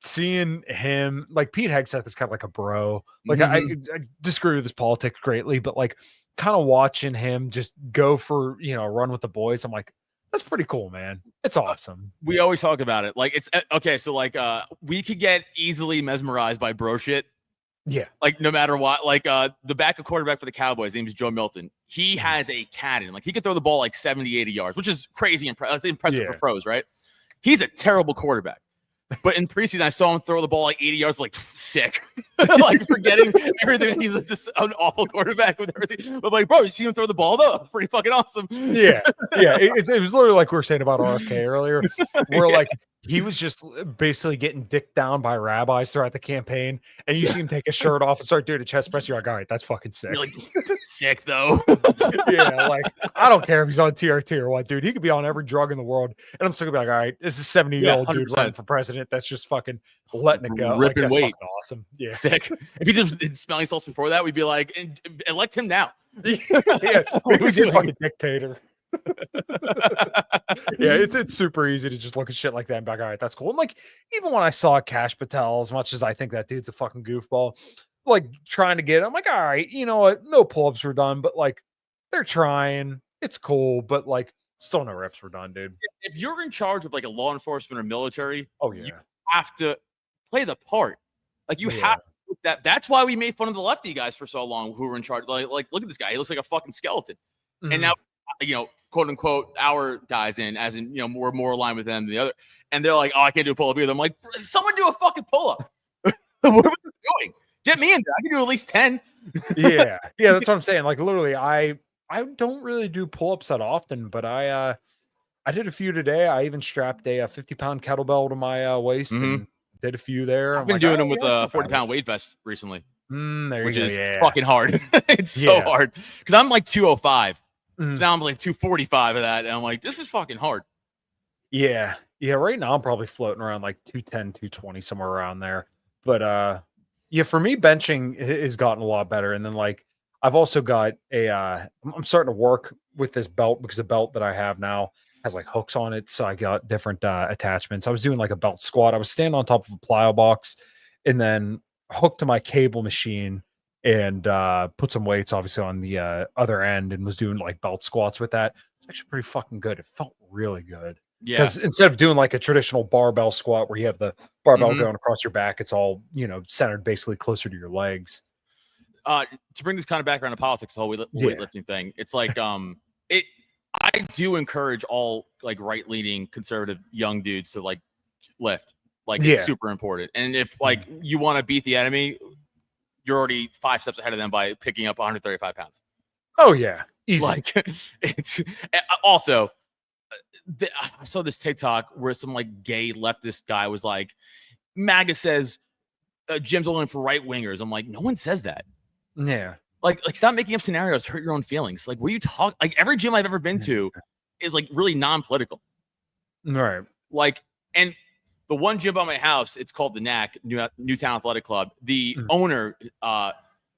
Speaker 6: seeing him, like, Pete Hegseth is kind of like a bro. Like,
Speaker 4: Mhm.
Speaker 6: I disagree with his politics greatly, but like, kind of watching him just go for a run with the boys, I'm like, that's pretty cool, man. It's awesome.
Speaker 4: We always talk about it. Like it's okay. So like, we could get easily mesmerized by bro shit.
Speaker 6: Yeah,
Speaker 4: Like no matter what, like the backup quarterback for the Cowboys, his name is Joe Milton. He has a cannon. Like he could throw the ball like 70, 80 yards, which is crazy. That's impressive
Speaker 6: Yeah.
Speaker 4: for pros, right? He's a terrible quarterback. But in preseason, I saw him throw the ball like 80 yards, like sick. Like forgetting everything. He's just an awful quarterback with everything. But like, bro, you see him throw the ball though? Pretty fucking awesome.
Speaker 6: yeah, yeah. It was literally like we were saying about RFK earlier, where like he was just basically getting dicked down by rabbis throughout the campaign, and you see him take his shirt off and start doing a chest press. You're like, all right, that's fucking sick.
Speaker 4: You're like, sick though.
Speaker 6: Yeah, like I don't care if he's on TRT or what, dude. He could be on every drug in the world, and I'm still gonna be like, all right, this is a 70-year-old dude
Speaker 4: 100%.
Speaker 6: running for president. That's just fucking letting it go.
Speaker 4: Ripping
Speaker 6: like, that's
Speaker 4: weight.
Speaker 6: fucking awesome. Yeah,
Speaker 4: Sick. If he did smelling salts before that, we'd be like, elect him now.
Speaker 6: yeah.
Speaker 4: What are
Speaker 6: Who's
Speaker 4: we
Speaker 6: a
Speaker 4: doing?
Speaker 6: fucking dictator? Yeah, it's super easy to just look at shit like that and be like, all right, that's cool. And like, even when I saw Cash Patel, as much as I think that dude's a fucking goofball, like trying to get, I'm like, all right, you know what? No pull-ups were done, but like they're trying. It's cool, but like still no reps were done, dude.
Speaker 4: If you're in charge of like a law enforcement or military,
Speaker 6: Oh
Speaker 4: you
Speaker 6: yeah.
Speaker 4: have to play the part. Like you
Speaker 6: Yeah.
Speaker 4: have to That's why we made fun of the lefty guys for so long who were in charge. Like look at this guy. He looks like a fucking skeleton. And now, quote unquote, our guys as in, we're more aligned with them than the other. And they're like, oh, I can't do a pull-up either. I'm like, someone do a fucking pull-up. What are we doing? Get me in there. I can do at least 10.
Speaker 6: Yeah, that's what I'm saying. Like literally, I don't really do pull-ups that often, but I did a few today. I even strapped a 50-pound kettlebell to my waist and did a few there.
Speaker 4: I've been doing them with a 40-pound weight vest recently,
Speaker 6: which
Speaker 4: is fucking hard. It's so hard because I'm like 205. So now I'm like 245 of that, and I'm like, this is fucking hard.
Speaker 6: Yeah. Right now I'm probably floating around like 210, 220, somewhere around there. But for me, benching has gotten a lot better. And then like I've also got I'm starting to work with this belt because the belt that I have now has like hooks on it. So I got different attachments. I was doing like a belt squat. I was standing on top of a plyo box and then hooked to my cable machine and put some weights obviously on the other end and was doing like belt squats with that. It's actually pretty fucking good. It felt really good.
Speaker 4: Yeah.
Speaker 6: Because instead of doing like a traditional barbell squat where you have the barbell going across your back, it's all, centered basically closer to your legs.
Speaker 4: To bring this kind of background to politics, the whole weightlifting thing, it's like I do encourage all like right-leaning conservative young dudes to like lift. Like it's super important. And if like you want to beat the enemy, you're already 5 steps ahead of them by picking up 135 pounds.
Speaker 6: Oh yeah, easy.
Speaker 4: Like it's also. I saw this TikTok where some like gay leftist guy was like, MAGA says gym's only for right wingers. I'm like, no one says that.
Speaker 6: Yeah.
Speaker 4: Like stop making up scenarios, hurt your own feelings. Like, what are you talking? Like every gym I've ever been to is like really non-political.
Speaker 6: Right.
Speaker 4: Like, and the one gym by my house, it's called the NAC, Newtown Athletic Club. The owner,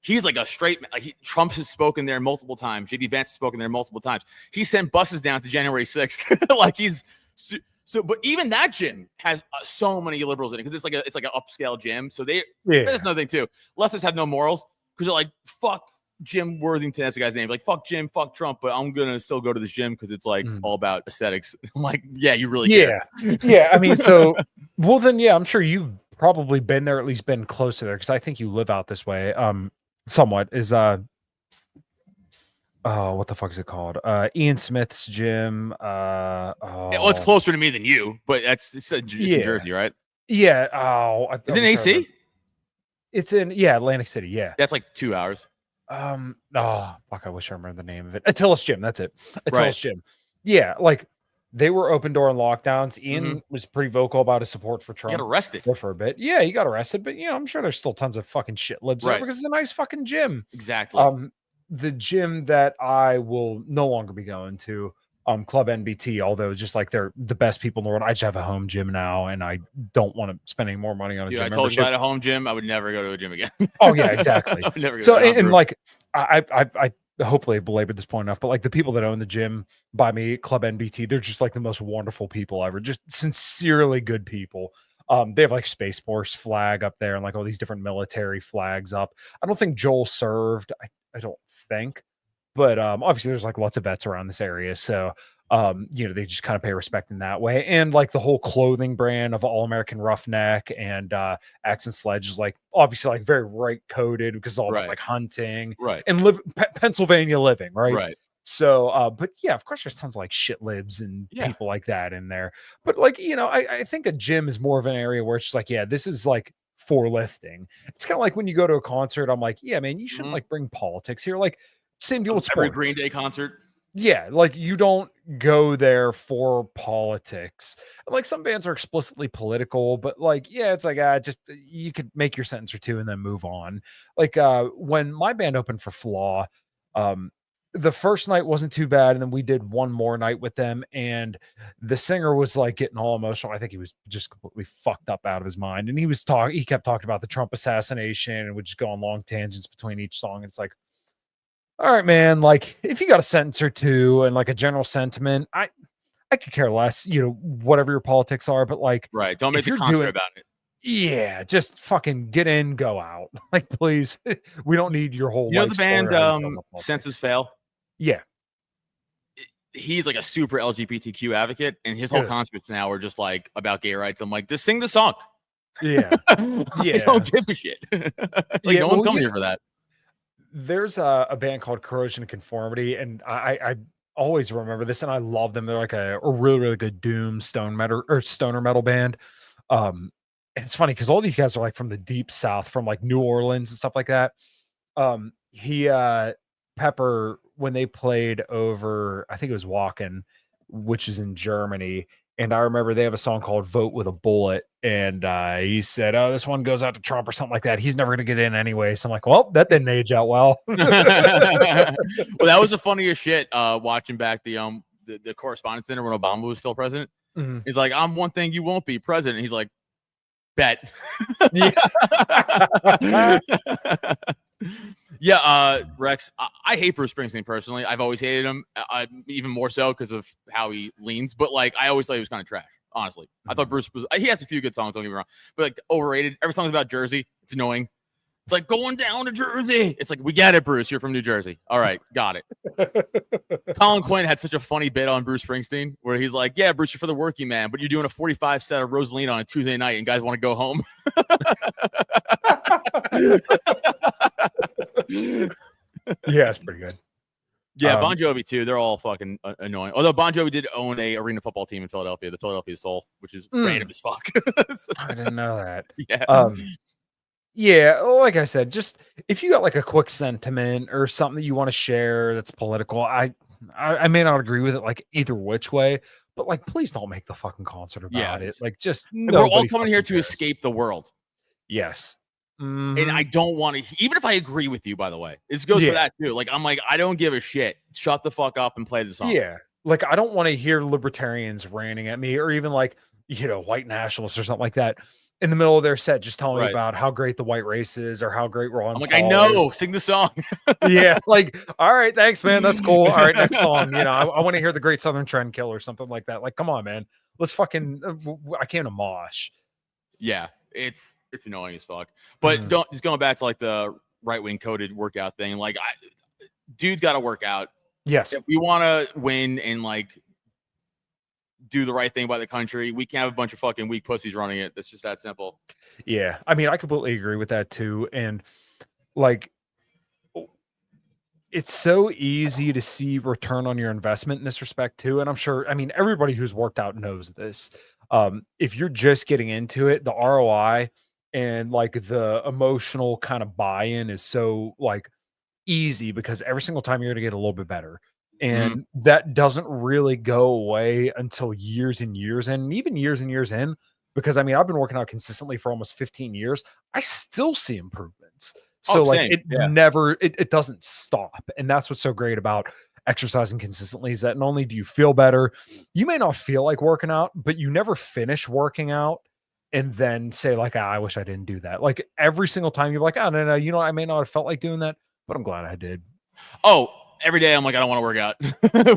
Speaker 4: he's like a straight, like Trump has spoken there multiple times. JD Vance has spoken there multiple times. He sent buses down to January 6th. Like he's so, but even that gym has so many liberals in it because it's like an upscale gym. So that's another thing too. Leftists have no morals because they're like, fuck Jim Worthington. That's the guy's name. Like fuck Jim, fuck Trump. But I'm gonna still go to this gym because it's like all about aesthetics. I'm like, yeah, you really care.
Speaker 6: Yeah. I mean, so well then, I'm sure you've probably been there, at least been close to there because I think you live out this way. Somewhat is what the fuck is it called? Ian Smith's gym.
Speaker 4: Well, it's closer to me than you, but it's in Jersey, right?
Speaker 6: Yeah.
Speaker 4: Is it in AC?
Speaker 6: It's in Atlantic City. Yeah,
Speaker 4: that's like 2 hours.
Speaker 6: Oh fuck! I wish I remember the name of it. Attila's Gym. That's it. Attila's Gym. Yeah, like they were open door and lockdowns. Ian was pretty vocal about his support for Trump.
Speaker 4: He got arrested
Speaker 6: for a bit. Yeah, he got arrested, but I'm sure there's still tons of fucking shit libs there because it's a nice fucking gym.
Speaker 4: Exactly.
Speaker 6: The gym that I will no longer be going to, Club NBT, although just like they're the best people in the world. I just have a home gym now, and I don't want to spend any more money on a gym.
Speaker 4: I told you about a home gym. I would never go to a gym again.
Speaker 6: Oh yeah, exactly.
Speaker 4: I would never go
Speaker 6: so and like I hopefully belabored this point enough, but like the people that own the gym by me, Club NBT, they're just like the most wonderful people ever. Just sincerely good people. They have like Space Force flag up there and like all these different military flags up. I don't think Joel served. I don't think, but obviously there's like lots of vets around this area, so they just kind of pay respect in that way. And like the whole clothing brand of All American Roughneck and Axe and Sledge is like obviously like very right coded because it's all about like hunting and Pennsylvania living, right? So but yeah, of course there's tons of like shit libs and people like that in there, but like I think a gym is more of an area where it's just like this is like for lifting. It's kind of like when you go to a concert, I'm like, yeah man, you shouldn't like bring politics here. Like same deal with sports.
Speaker 4: Every Green Day concert.
Speaker 6: Yeah, like you don't go there for politics. Like some bands are explicitly political, but like, it's like just you could make your sentence or two and then move on. Like when my band opened for Flaw, the first night wasn't too bad, and then we did one more night with them, and the singer was like getting all emotional. I think he was just completely fucked up out of his mind, and he kept talking about the Trump assassination and would just go on long tangents between each song. And it's like, all right, man, like if you got a sentence or two and like a general sentiment, I could care less, whatever your politics are, but like,
Speaker 4: don't make the concert about it.
Speaker 6: Yeah, just fucking get in, go out. Like, please, we don't need your whole.
Speaker 4: The band Senses Fail.
Speaker 6: Yeah,
Speaker 4: he's like a super LGBTQ advocate, and his whole concerts now are just like about gay rights. I'm like, just sing the song.
Speaker 6: Yeah.
Speaker 4: I don't give a shit. Like
Speaker 6: Yeah,
Speaker 4: no one's
Speaker 6: well,
Speaker 4: coming
Speaker 6: you
Speaker 4: here for that.
Speaker 6: There's a band called Corrosion of Conformity, and I always remember this, and I love them. They're like a really, really good doom stone metal or stoner metal band. And it's funny because all these guys are like from the deep south, from like New Orleans and stuff like that. He Pepper, when they played over, I think it was Wacken, which is in Germany. And I remember they have a song called Vote with a Bullet. And he said, oh, this one goes out to Trump or something like that. He's never going to get in anyway. So I'm like, well, that didn't age out well.
Speaker 4: Well, that was the funniest shit. Watching back the correspondence dinner when Obama was still president.
Speaker 6: Mhm.
Speaker 4: He's like, I'm one thing you won't be, president. He's like, bet. Yeah, Rex, I hate Bruce Springsteen personally. I've always hated him, even more so because of how he leans. But like, I always thought he was kind of trash. Honestly, I thought Bruce was. He has a few good songs. Don't get me wrong, but like overrated. Every song's about Jersey. It's annoying. It's like going down to Jersey. It's like, we get it, Bruce. You're from New Jersey. All right, got it. Colin Quinn had such a funny bit on Bruce Springsteen where he's like, yeah, Bruce, you're for the working man, but you're doing a 45 set of Rosalina on a Tuesday night and guys want to go home.
Speaker 6: Yeah, it's pretty good.
Speaker 4: Yeah, Bon Jovi too. They're all fucking annoying. Although Bon Jovi did own a arena football team in Philadelphia, the Philadelphia Soul, which is random as fuck.
Speaker 6: I didn't know that.
Speaker 4: Yeah.
Speaker 6: Yeah, like I said, just if you got like a quick sentiment or something that you want to share that's political, I may not agree with it like either which way, but like please don't make the fucking concert about it. Like just
Speaker 4: we're all coming here to escape the world.
Speaker 6: Yes.
Speaker 4: And I don't want to, even if I agree with you, by the way, this goes for that too. Like, I'm like, I don't give a shit. Shut the fuck up and play the song.
Speaker 6: Yeah. Like, I don't want to hear libertarians ranting at me or even like, white nationalists or something like that in the middle of their set, just telling me about how great the white race is or how great Ron
Speaker 4: I'm like,
Speaker 6: Paul
Speaker 4: I know,
Speaker 6: is.
Speaker 4: sing the song.
Speaker 6: Yeah. Like, all right, thanks, man. That's cool. All right, next song. I want to hear the Great Southern Trend Kill or something like that. Like, come on, man. Let's fucking, I came to mosh.
Speaker 4: Yeah. It's annoying as fuck. But just going back to like the right-wing coded workout thing, like dude's got to work out.
Speaker 6: Yes.
Speaker 4: If we want to win and like do the right thing by the country, we can't have a bunch of fucking weak pussies running it. It's just that simple.
Speaker 6: Yeah. I mean, I completely agree with that too. And like, it's so easy to see return on your investment in this respect too. And I'm sure, I mean, everybody who's worked out knows this. If you're just getting into it, the ROI and like the emotional kind of buy-in is so like easy because every single time you're going to get a little bit better. And that doesn't really go away until years and years in, and even years and years in, because I mean, I've been working out consistently for almost 15 years. I still see improvements. So like it doesn't stop. And that's what's so great about exercising consistently is that not only do you feel better, you may not feel like working out, but you never finish working out and then say like, I wish I didn't do that. Like every single time you're like, oh no, I may not have felt like doing that, but I'm glad I did.
Speaker 4: Oh, every day I'm like, I don't want to work out,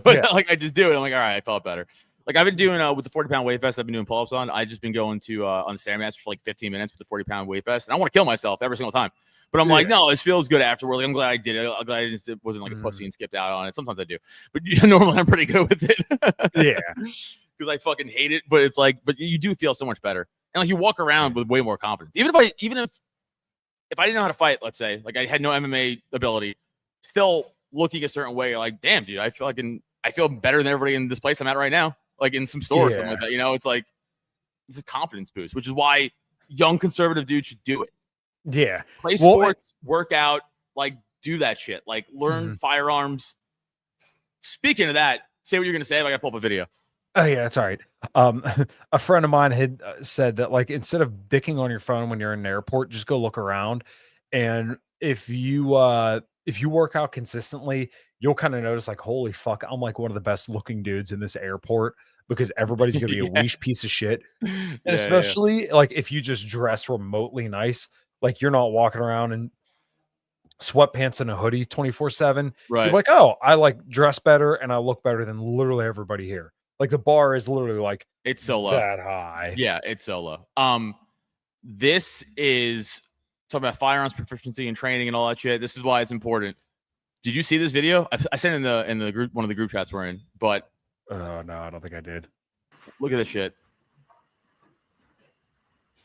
Speaker 4: but like I just do it. I'm like, all right, I felt better. Like I've been doing with the 40-pound weight vest I've been doing pull-ups on. I've just been going to on the Stairmaster for like 15 minutes with the 40-pound weight vest, and I want to kill myself every single time. But I'm like, no, it feels good afterward. Like I'm glad I did it. I'm glad I just wasn't like a pussy and skipped out on it. Sometimes I do, but normally I'm pretty good with it.
Speaker 6: Yeah,
Speaker 4: because I fucking hate it. But it's like, but you do feel so much better, and like you walk around with way more confidence. Even if I didn't know how to fight, let's say, like I had no MMA ability, still looking a certain way, like, damn, dude, I feel better than everybody in this place I'm at right now. Like in some store or something like that. It's like it's a confidence boost, which is why young conservative dudes should do it.
Speaker 6: Yeah.
Speaker 4: Play sports, work out, like do that shit. Like learn firearms. Speaking of that, say what you're gonna say. I gotta pull up a video.
Speaker 6: Oh yeah, that's all right. A friend of mine had said that like instead of dicking on your phone when you're in an airport, just go look around. And if you work out consistently, you'll kind of notice like, holy fuck, I'm like one of the best looking dudes in this airport because everybody's gonna be a weesh piece of shit. And especially like if you just dress remotely nice, like you're not walking around in sweatpants and a hoodie 24/7.
Speaker 4: Right.
Speaker 6: You're like, oh, I like dress better and I look better than literally everybody here. Like the bar is literally like
Speaker 4: it's so low.
Speaker 6: That high.
Speaker 4: Yeah, it's so low. This is talking about firearms proficiency and training and all that shit. This is why it's important. Did you see this video? I sent in the group, one of the group chats we're in, but
Speaker 6: no, I don't think I did.
Speaker 4: Look at this shit.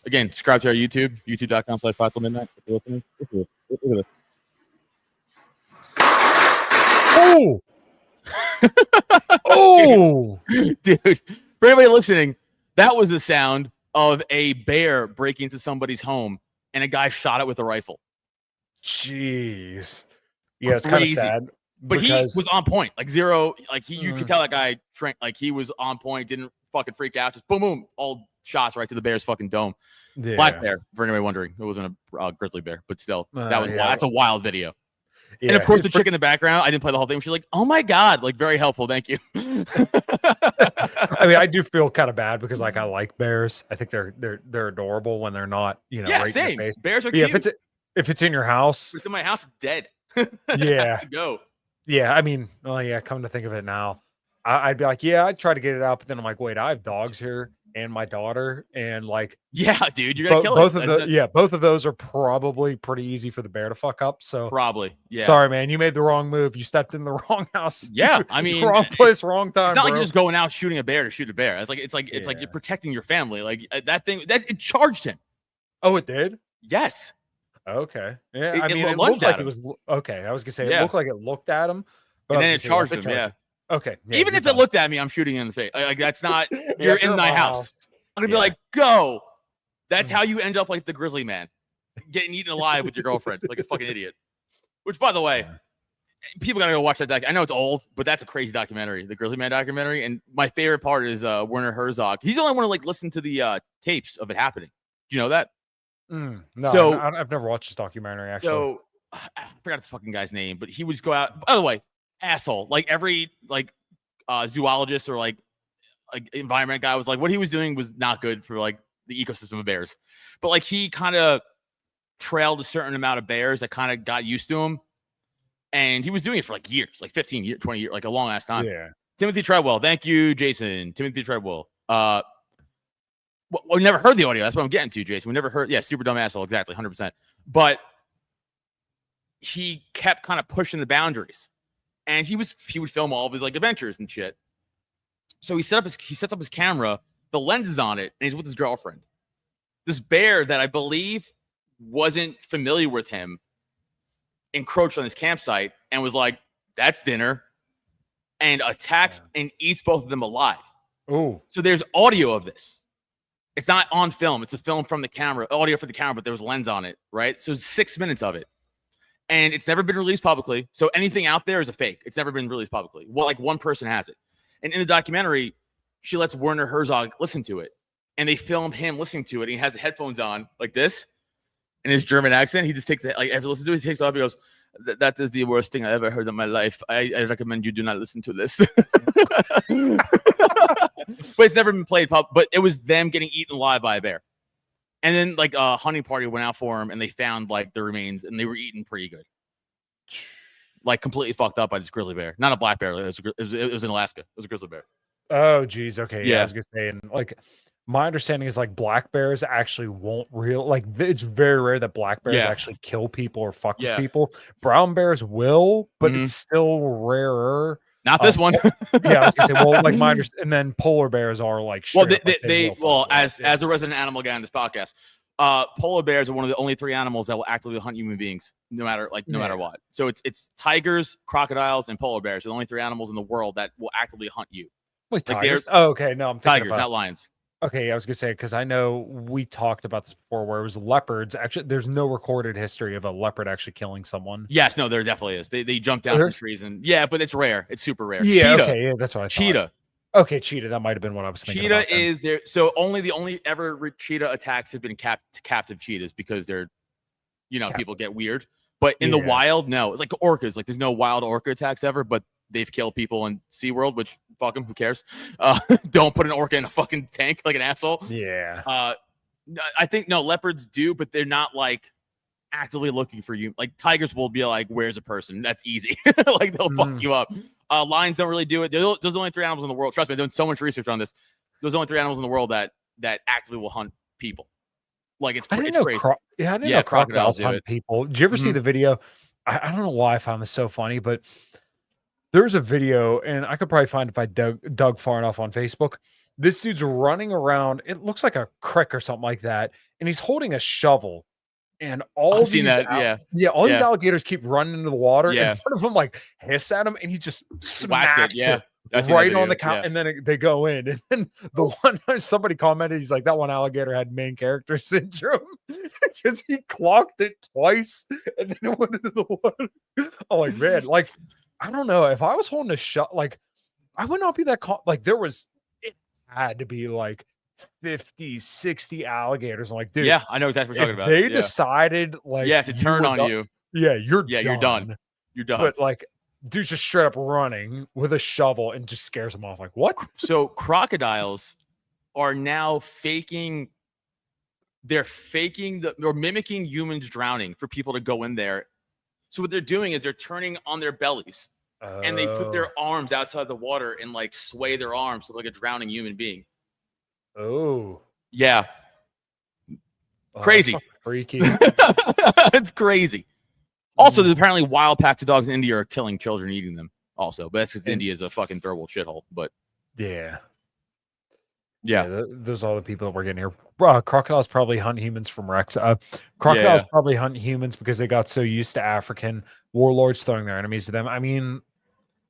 Speaker 4: Again, subscribe to our YouTube, youtube.com/5till-midnight. If you're listening, look at this.
Speaker 6: Oh, oh,
Speaker 4: Dude, for anybody listening, that was the sound of a bear breaking into somebody's home, and a guy shot it with a rifle.
Speaker 6: jeez. Yeah, it's kind of
Speaker 4: Crazy.
Speaker 6: sad.
Speaker 4: But
Speaker 6: because,
Speaker 4: he was on point, like zero. Like you could tell that guy shrank. Like he was on point, didn't fucking freak out. Just boom, boom, all shots right to the bear's fucking dome.
Speaker 6: yeah.
Speaker 4: Black bear, for anybody wondering, it wasn't a grizzly bear, but still, that was
Speaker 6: yeah.
Speaker 4: wild. That's a wild video.
Speaker 6: Yeah.
Speaker 4: And of course, the chick in the background, I didn't play the whole thing. She's like, "Oh my god!" Like very helpful. Thank you.
Speaker 6: I mean, I do feel kind of bad because like I like bears. I think they're adorable when they're not, you know,
Speaker 4: Yeah,
Speaker 6: right in
Speaker 4: same.
Speaker 6: your face.
Speaker 4: Bears are
Speaker 6: But yeah,
Speaker 4: cute.
Speaker 6: if it's in your house,
Speaker 4: If it's in my house, it's dead.
Speaker 6: Yeah.
Speaker 4: It has to go.
Speaker 6: yeah. I mean, well, yeah. Come to think of it now, I'd be like, yeah, I'd try to get it out, but then I'm like, wait, I have dogs here and my daughter, and like,
Speaker 4: Yeah, dude, you're gonna kill
Speaker 6: both
Speaker 4: it.
Speaker 6: of both of those are probably pretty easy for the bear to fuck up. So
Speaker 4: Probably. Yeah.
Speaker 6: sorry, man, you made the wrong move. You stepped in the wrong house.
Speaker 4: Yeah, I mean,
Speaker 6: wrong place, wrong time.
Speaker 4: it's not like
Speaker 6: bro.
Speaker 4: you're just going out shooting a bear to shoot a bear. It's like
Speaker 6: Yeah.
Speaker 4: you're protecting your family. Like that thing that it charged him.
Speaker 6: Oh, it did.
Speaker 4: Yes.
Speaker 6: Okay. Yeah.
Speaker 4: It-
Speaker 6: I
Speaker 4: it
Speaker 6: mean, it
Speaker 4: lunged
Speaker 6: looked like
Speaker 4: at
Speaker 6: it
Speaker 4: him.
Speaker 6: was okay. I was gonna say it
Speaker 4: Yeah.
Speaker 6: looked like it looked at him, but
Speaker 4: And
Speaker 6: I
Speaker 4: then
Speaker 6: was
Speaker 4: it
Speaker 6: gonna say,
Speaker 4: charged him. Yeah.
Speaker 6: Okay. yeah,
Speaker 4: Even
Speaker 6: you're
Speaker 4: if it
Speaker 6: done.
Speaker 4: looked at me, I'm shooting you in the face. Like that's not.
Speaker 6: Yeah,
Speaker 4: You're
Speaker 6: if
Speaker 4: in my house. I'm gonna be
Speaker 6: Yeah.
Speaker 4: like, go. That's
Speaker 6: Mm.
Speaker 4: how you end up like the grizzly man, getting eaten alive with your girlfriend, like a fucking idiot. Which, by the way,
Speaker 6: Yeah.
Speaker 4: people gotta go watch that. I know it's old, but that's a crazy documentary, the Grizzly Man documentary. And my favorite part is Werner Herzog. He's the only one to like listen to the tapes of it happening. Do you know that?
Speaker 6: No,
Speaker 4: So-
Speaker 6: I've never watched this documentary actually.
Speaker 4: So I forgot the fucking guy's name, but he would go out. By the way, asshole. Like every like zoologist or like environment guy was like, what he was doing was not good for like the ecosystem of bears. But like he kind of trailed a certain amount of bears that kind of got used to him, and he was doing it for like years, like 15 years, 20 years, like a long ass time.
Speaker 6: yeah.
Speaker 4: Timothy Treadwell, thank you, Jason. Timothy Treadwell. We never heard the audio. That's what I'm getting to, Jason. We never heard. Yeah, super dumb asshole. Exactly, 100%. But he kept kind of pushing the boundaries, and he would film all of his like adventures and shit. So he sets up his camera, the lens is on it, and he's with his girlfriend. This bear that I believe wasn't familiar with him encroached on his campsite and was like, "That's dinner," and attacks and eats both of them alive.
Speaker 6: Oh,
Speaker 4: So there's audio of this. It's not on film. It's a film from the camera, audio for the camera, but there was a lens on it, right? So it's 6 minutes of it. And it's never been released publicly. So anything out there is a fake. It's never been released publicly. Well, like one person has it. And in the documentary, she lets Werner Herzog listen to it. And they film him listening to it. And he has the headphones on like this in his German accent. He just takes it, like after listening to it, he takes it off. He goes, that is the worst thing I ever heard in my life. I recommend you do not listen to this. But it's never been played but it was them getting eaten alive by a bear. And then like a hunting party went out for him and they found like the remains and they were eaten pretty good. Like completely fucked up by this grizzly bear. Not a black bear. It was in Alaska. It was a grizzly bear.
Speaker 6: oh, geez. Okay. Yeah.
Speaker 4: Yeah.
Speaker 6: I was gonna say, and like my understanding is like black bears actually won't it's very rare that black bears
Speaker 4: Yeah.
Speaker 6: actually kill people or fuck
Speaker 4: Yeah.
Speaker 6: with people. Brown bears will, but
Speaker 4: Mhm.
Speaker 6: it's still rarer.
Speaker 4: Not this one.
Speaker 6: Yeah, I was gonna say, well, like my and then polar bears are like
Speaker 4: Well,
Speaker 6: straight up, like,
Speaker 4: they
Speaker 6: will fuck
Speaker 4: as
Speaker 6: with us.
Speaker 4: a resident animal guy on this podcast, polar bears are one of the only 3 animals that will actively hunt human beings, no matter
Speaker 6: Yeah.
Speaker 4: what. So it's tigers, crocodiles, and polar bears are the only 3 animals in the world that will actively hunt you.
Speaker 6: Wait,
Speaker 4: like,
Speaker 6: tigers? Oh, okay. No, I'm thinking
Speaker 4: Tigers,
Speaker 6: about
Speaker 4: not lions.
Speaker 6: okay, I was gonna say because I know we talked about this before, where it was leopards. Actually, there's no recorded history of a leopard actually killing someone.
Speaker 4: Yes, no, there definitely is. They jump down from
Speaker 6: there's-
Speaker 4: trees and but it's rare. It's super rare.
Speaker 6: Yeah,
Speaker 4: Cheetah.
Speaker 6: okay, yeah, that's what I thought.
Speaker 4: Cheetah.
Speaker 6: Okay, cheetah. That might have been what I was thinking.
Speaker 4: Cheetah
Speaker 6: about then.
Speaker 4: is there. So the only ever cheetah attacks have been captive cheetahs because they're, people get weird. But in the
Speaker 6: Yeah.
Speaker 4: wild, no. It's like orcas. Like there's no wild orca attacks ever, but they've killed people in SeaWorld, which fuck them, who cares? Don't put an orca in a fucking tank like an asshole.
Speaker 6: Yeah.
Speaker 4: I think leopards do, but they're not like actively looking for you. Like tigers will be like, "Where's a person?" That's easy. Like they'll fuck you up. Lions don't really do it. Those are the only 3 animals in the world. Trust me, I've done so much research on this. Those are the only 3 animals in the world that actively will hunt people. Like it's
Speaker 6: I didn't
Speaker 4: it's
Speaker 6: know.
Speaker 4: crazy.
Speaker 6: I didn't
Speaker 4: Yeah,
Speaker 6: know
Speaker 4: crocodiles
Speaker 6: crocodiles
Speaker 4: do
Speaker 6: hunt
Speaker 4: it.
Speaker 6: people. Did you ever see
Speaker 4: Mhm.
Speaker 6: the video? I don't know why I found this so funny, but there's a video, and I could probably find if I dug far enough on Facebook. This dude's running around. It looks like a creek or something like that, and he's holding a shovel. And all
Speaker 4: I've seen that. Yeah.
Speaker 6: all these
Speaker 4: Yeah.
Speaker 6: alligators keep running into the water,
Speaker 4: Yeah.
Speaker 6: and one of them like hiss at him, and he just
Speaker 4: Whacks
Speaker 6: smacks
Speaker 4: Yeah.
Speaker 6: it
Speaker 4: I've seen that
Speaker 6: right on
Speaker 4: video,
Speaker 6: the count, and then they go in. And then the one somebody commented, he's like, that one alligator had main character syndrome because he clocked it twice, and then it went into the water. I'm like, man, like I don't know if I was holding a shot, like I would not be that like it had to be like 50, 60 alligators. I'm like, dude,
Speaker 4: Yeah, I know exactly what you're
Speaker 6: if
Speaker 4: talking about.
Speaker 6: they decided like
Speaker 4: to turn
Speaker 6: were
Speaker 4: on
Speaker 6: done-
Speaker 4: you.
Speaker 6: yeah, you're
Speaker 4: You're done. You're done.
Speaker 6: But like, dude's just straight up running with a shovel and just scares them off. Like, what?
Speaker 4: So crocodiles are now faking. They're faking or mimicking humans drowning for people to go in there. So what they're doing is they're turning on their bellies and they put their arms outside the water and like sway their arms like a drowning human being.
Speaker 6: Oh,
Speaker 4: Yeah. Crazy.
Speaker 6: Freaky.
Speaker 4: It's crazy. Also, there's apparently wild packs of dogs in India are killing children, eating them. Also, but that's because India is a fucking third world shithole. But
Speaker 6: yeah.
Speaker 4: yeah,
Speaker 6: Those are all the people that we're getting here. Crocodiles probably hunt humans from Rex. Crocodiles probably hunt humans because they got so used to African warlords throwing their enemies to them. I mean,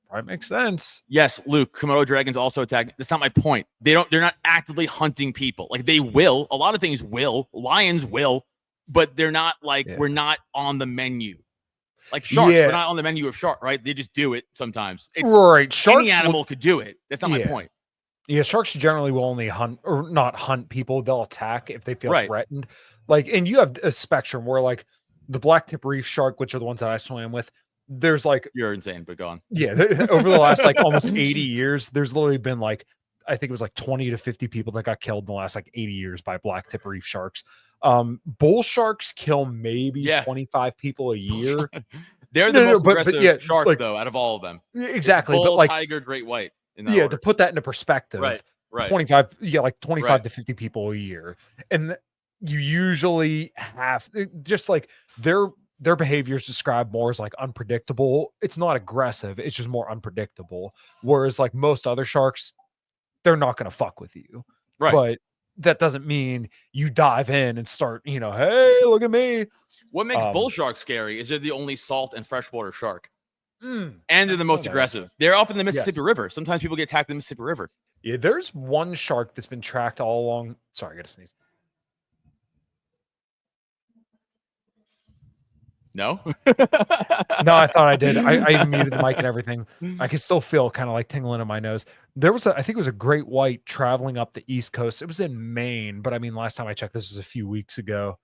Speaker 6: probably makes sense.
Speaker 4: yes, Luke. Komodo dragons also attack. That's not my point. They're not actively hunting people. Like they will. A lot of things will. Lions will, but they're not like we're not on the menu. Like sharks, we're not on the menu of shark, right? They just do it sometimes. It's,
Speaker 6: right. Sharks
Speaker 4: any animal could do it. That's not my point.
Speaker 6: Yeah, sharks generally will only hunt or not hunt people. They'll attack if they feel threatened. Like, and you have a spectrum where like the black tip reef shark, which are the ones that I swam with, there's like
Speaker 4: you're insane, but go on.
Speaker 6: Yeah, over the last like almost 80 years, there's literally been like I think it was like 20 to 50 people that got killed in the last like 80 years by black tip reef sharks. Bull sharks kill maybe 25 people a year.
Speaker 4: They're the most aggressive shark, like, though, out of all of them.
Speaker 6: Exactly.
Speaker 4: Bull,
Speaker 6: but like
Speaker 4: tiger, great white.
Speaker 6: To put that into perspective,
Speaker 4: right.
Speaker 6: 25 to 50 people a year. And you usually have just like their behavior is described more as like unpredictable. It's not aggressive, it's just more unpredictable. Whereas like most other sharks, they're not going to fuck with you.
Speaker 4: Right.
Speaker 6: But that doesn't mean you dive in and start, hey, look at me.
Speaker 4: What makes bull sharks scary is they're the only salt and freshwater shark.
Speaker 6: And
Speaker 4: they're the most aggressive. They're up in the Mississippi River. Sometimes people get attacked in the Mississippi River.
Speaker 6: Yeah, there's one shark that's been tracked all along. Sorry, I got to sneeze.
Speaker 4: No?
Speaker 6: No, I thought I did. I muted the mic and everything. I could still feel kind of like tingling in my nose. There was I think it was a great white traveling up the East Coast. It was in Maine, but I mean, last time I checked, this was a few weeks ago.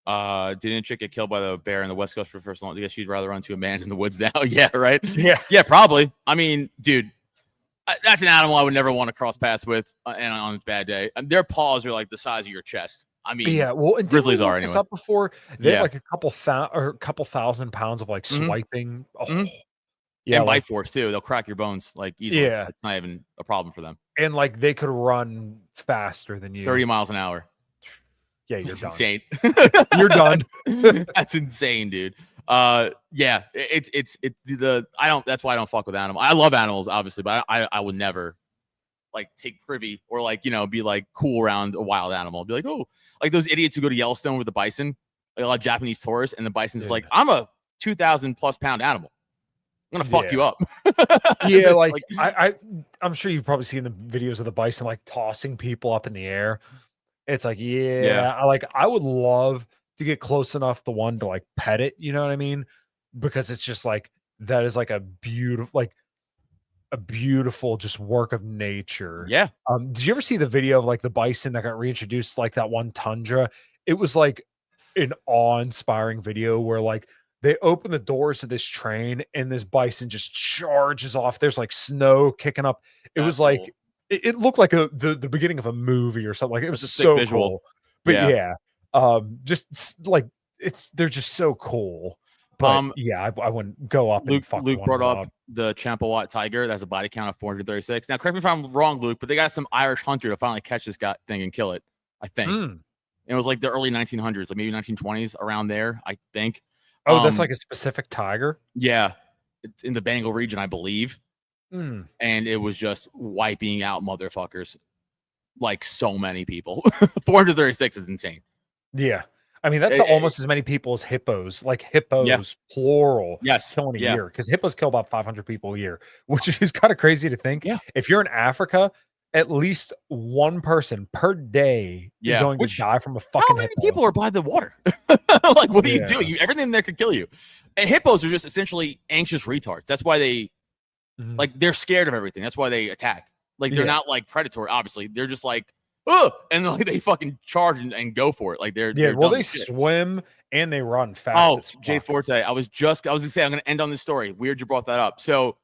Speaker 4: Didn't a chick get killed by the bear in the West Coast for first long? I guess she'd rather run to a man in the woods now. Yeah, right? Yeah, probably. I mean, dude, that's an animal I would never want to cross paths with and on a bad day. Their paws are like the size of your chest. I mean,
Speaker 6: well, and
Speaker 4: grizzlies are anyway.
Speaker 6: Up before they had like a couple thousand pounds of like swiping.
Speaker 4: And bite force too. They'll crack your bones like easily. Yeah, it's not even a problem for them.
Speaker 6: And like they could run faster than you.
Speaker 4: 30 miles an hour.
Speaker 6: Yeah, you're
Speaker 4: done.
Speaker 6: Insane.
Speaker 4: You're done. That's insane, dude. Yeah, that's why I don't fuck with animals. I love animals, obviously, but I would never like take privy or like, be like cool around a wild animal. Be like, oh, like those idiots who go to Yellowstone with the bison, like a lot of Japanese tourists, and the bison's like, I'm a 2,000+ pound animal. I'm gonna fuck you up.
Speaker 6: Yeah, like I'm sure you've probably seen the videos of the bison like tossing people up in the air. It's like, I would love to get close enough to one to like pet it, you know what I mean? Because it's just like that is like a beautiful just work of nature.
Speaker 4: Yeah.
Speaker 6: Did you ever see the video of like the bison that got reintroduced, like that one tundra? It was like an awe-inspiring video where like they open the doors of this train and this bison just charges off. There's like snow kicking up. It was like cool. It looked like the beginning of a movie or something. Like it was so visual. Cool. But just like they're just so cool. But I wouldn't go up.
Speaker 4: Luke brought up the Champawat tiger. That's a body count of 436. Now, correct me if I'm wrong, Luke, but they got some Irish hunter to finally catch this guy thing and kill it. I think it was like the early 1900s, like maybe 1920s, around there. I think.
Speaker 6: Oh, that's like a specific tiger.
Speaker 4: Yeah, it's in the Bengal region, I believe. And it was just wiping out motherfuckers. like so many people. 436 is insane.
Speaker 6: Yeah. I mean, that's almost as many people as hippos, like hippos, plural, killing a year. Because hippos kill about 500 people a year, which is kind of crazy to think.
Speaker 4: Yeah.
Speaker 6: If you're in Africa, at least one person per day is going to die from a fucking
Speaker 4: how many
Speaker 6: hippo.
Speaker 4: people are by the water? Like, what do you do? Everything there could kill you. And hippos are just essentially anxious retards. That's why they, like, they're scared of everything. That's why they attack. Like, they're not like predatory, obviously. They're just like, oh, and like they fucking charge and go for it. Like they're
Speaker 6: well, they swim and they run fast.
Speaker 4: Oh, Jay Forte, I was gonna say I'm gonna end on this story. Weird you brought that up. So,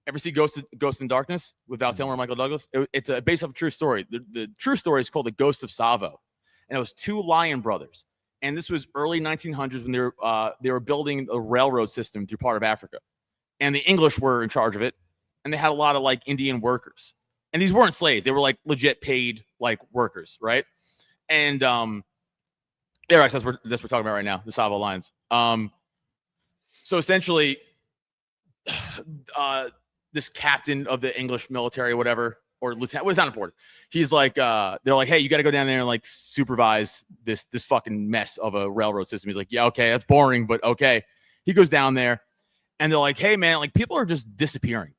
Speaker 4: ever see Ghost in Darkness with Val Kilmer and Michael Douglas? It's based off a true story. The true story is called the Ghosts of Tsavo, and it was two lion brothers. And this was early 1900s when they were building a railroad system through part of Africa, and the English were in charge of it, and they had a lot of like Indian workers. And these weren't slaves; they were like legit paid like workers, right? And that's what we're talking about right now, the Tsavo Lions. So essentially, this captain of the English military, whatever, or lieutenant, well, it's not important. He's like, they're like, hey, you got to go down there and like supervise this fucking mess of a railroad system. He's like, yeah, okay, that's boring, but okay. He goes down there, and they're like, hey, man, like people are just disappearing.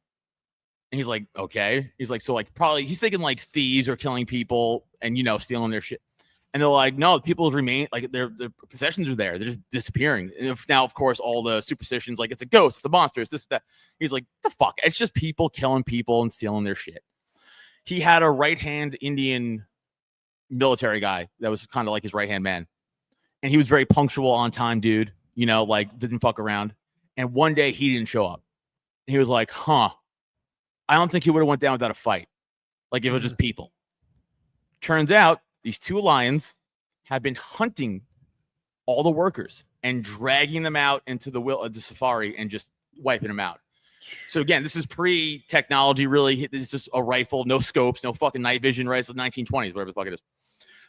Speaker 4: And he's like, okay. He's like, so like probably he's thinking like thieves are killing people and stealing their shit. And they're like, no, people remain like their possessions are there. They're just disappearing. And now, of course, all the superstitions like it's a ghost, it's a monster, it's this, that. He's like, the fuck? It's just people killing people and stealing their shit. He had a right-hand Indian military guy that was kind of like his right-hand man. And he was very punctual, on time dude, like didn't fuck around. And one day he didn't show up. And he was like, huh. I don't think he would have went down without a fight. Like if it was just people. Turns out these two lions have been hunting all the workers and dragging them out into the safari and just wiping them out. So again, this is pre-technology, really. It's just a rifle, no scopes, no fucking night vision, right? It's the 1920s, whatever the fuck it is.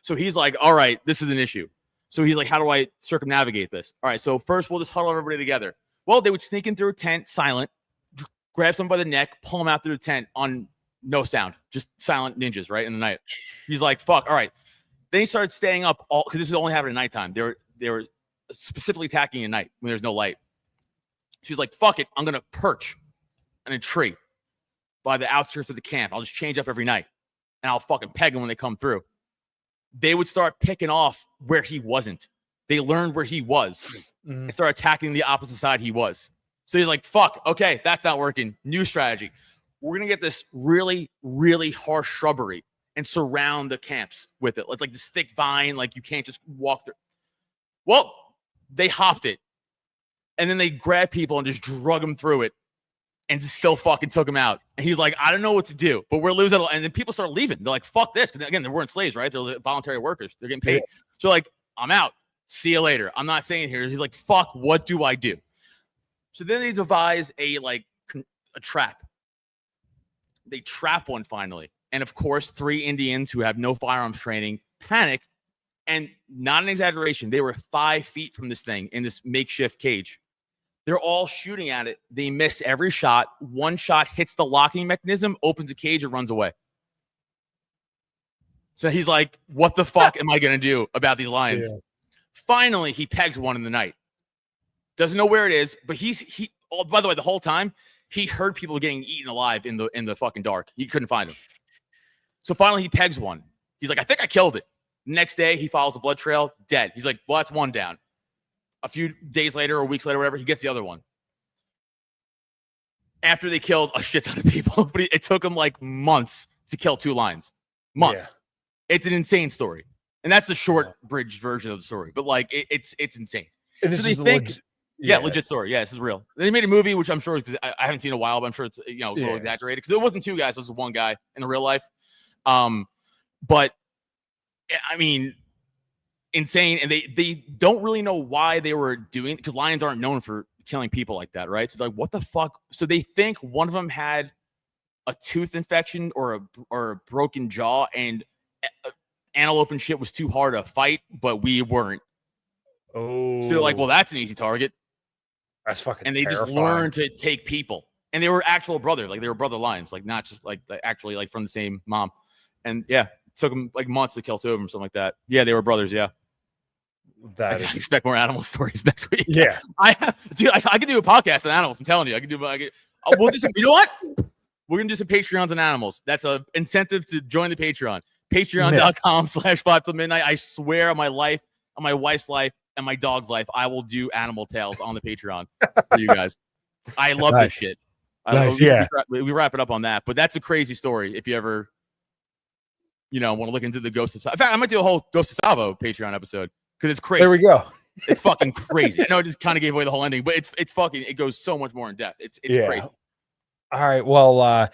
Speaker 4: So he's like, all right, this is an issue. So he's like, how do I circumnavigate this? All right, so first we'll just huddle everybody together. Well, they would sneak in through a tent, silent, grab someone by the neck, pull them out through the tent on no sound, just silent ninjas, right, in the night. He's like, fuck, all right. Then he started staying up all because this is only happening at nighttime. They were specifically attacking at night when there's no light. She's like, fuck it, I'm gonna perch in a tree by the outskirts of the camp. I'll just change up every night and I'll fucking peg them when they come through. They would start picking off where he wasn't. They learned where he was and start attacking the opposite side he was. So he's like, fuck, okay, that's not working. New strategy. We're going to get this really, really harsh shrubbery and surround the camps with it. It's like this thick vine, like you can't just walk through. Well, they hopped it. And then they grabbed people and just drug them through it and still fucking took them out. And he's like, I don't know what to do, but we're losing. And then people start leaving. They're like, fuck this. Because again, they weren't slaves, right? They're voluntary workers. They're getting paid. So like, I'm out. See you later. I'm not staying here. He's like, fuck, what do I do? So then they devise a trap. They trap one finally. And of course, 3 Indians who have no firearms training panic. And not an exaggeration, they were 5 feet from this thing in this makeshift cage. They're all shooting at it. They miss every shot. One shot hits the locking mechanism, opens the cage, and runs away. So he's like, what the fuck am I going to do about these lions? Yeah. Finally, he pegs one in the night. Doesn't know where it is, but oh, by the way, the whole time, he heard people getting eaten alive in the fucking dark. He couldn't find them. So finally, he pegs one. He's like, I think I killed it. Next day, he follows the blood trail, dead. He's like, well, that's one down. A few days later or weeks later, whatever, he gets the other one. After they killed a shit ton of people, but it took him like months to kill 2 lions. Months. Yeah. It's an insane story. And that's the short bridge version of the story. But like, it's insane.
Speaker 6: And
Speaker 4: so they think... legit story. Yeah, this is real. They made a movie, which I'm sure I haven't seen in a while, but I'm sure it's a little exaggerated because it wasn't 2 guys, it was 1 guy in the real life. But I mean, insane. And they don't really know why they were doing it because lions aren't known for killing people like that, right? So like, what the fuck? So they think one of them had a tooth infection or a broken jaw, and antelope and shit was too hard to fight, but we weren't.
Speaker 6: Oh,
Speaker 4: so they're like, well, that's an easy target.
Speaker 6: That's fucking.
Speaker 4: And they
Speaker 6: terrifying.
Speaker 4: just learned to take people, and they were actual brother, like they were brother lions, like not just like actually like from the same mom. And yeah, took them like months to kill 2 of them, something like that. Yeah, they were brothers. Yeah. I expect more animal stories next week.
Speaker 6: Yeah.
Speaker 4: I can do a podcast on animals. I'm telling you, we'll do some, you know what? We're going to do some Patreons on animals. That's an incentive to join the Patreon. Patreon.com/5 till midnight. I swear on my life, on my wife's life, and my dog's life, I will do animal tales on the Patreon for you guys. I love this shit. We wrap it up on that, but that's a crazy story. If you ever, want to look into the Ghosts of Tsavo. In fact, I might do a whole Ghosts of Tsavo Patreon episode because it's crazy.
Speaker 6: There we go.
Speaker 4: It's fucking crazy. I know it just kind of gave away the whole ending, but it's fucking. It goes so much more in depth. It's crazy.
Speaker 6: All right. Well, I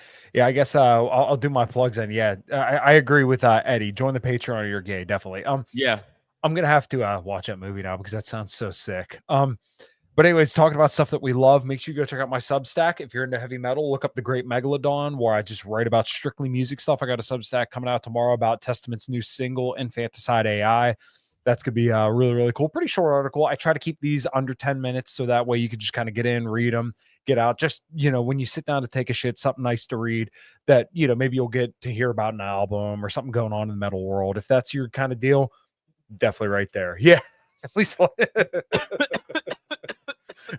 Speaker 6: guess I'll do my plugs then. Yeah, I agree with Eddie. Join the Patreon or you're gay, definitely.
Speaker 4: Yeah.
Speaker 6: I'm gonna have to watch that movie now because that sounds so sick. But anyways, talking about stuff that we love, make sure you go check out my Substack. If you're into heavy metal, look up The Great Megalodon, where I just write about strictly music stuff. I got a Substack coming out tomorrow about Testament's new single, Infanticide AI. That's going to be really, really cool. Pretty short article. I try to keep these under 10 minutes so that way you can just kind of get in, read them, get out. Just, when you sit down to take a shit, something nice to read that, maybe you'll get to hear about an album or something going on in the metal world. If that's your kind of deal, definitely right there. Yeah. At least.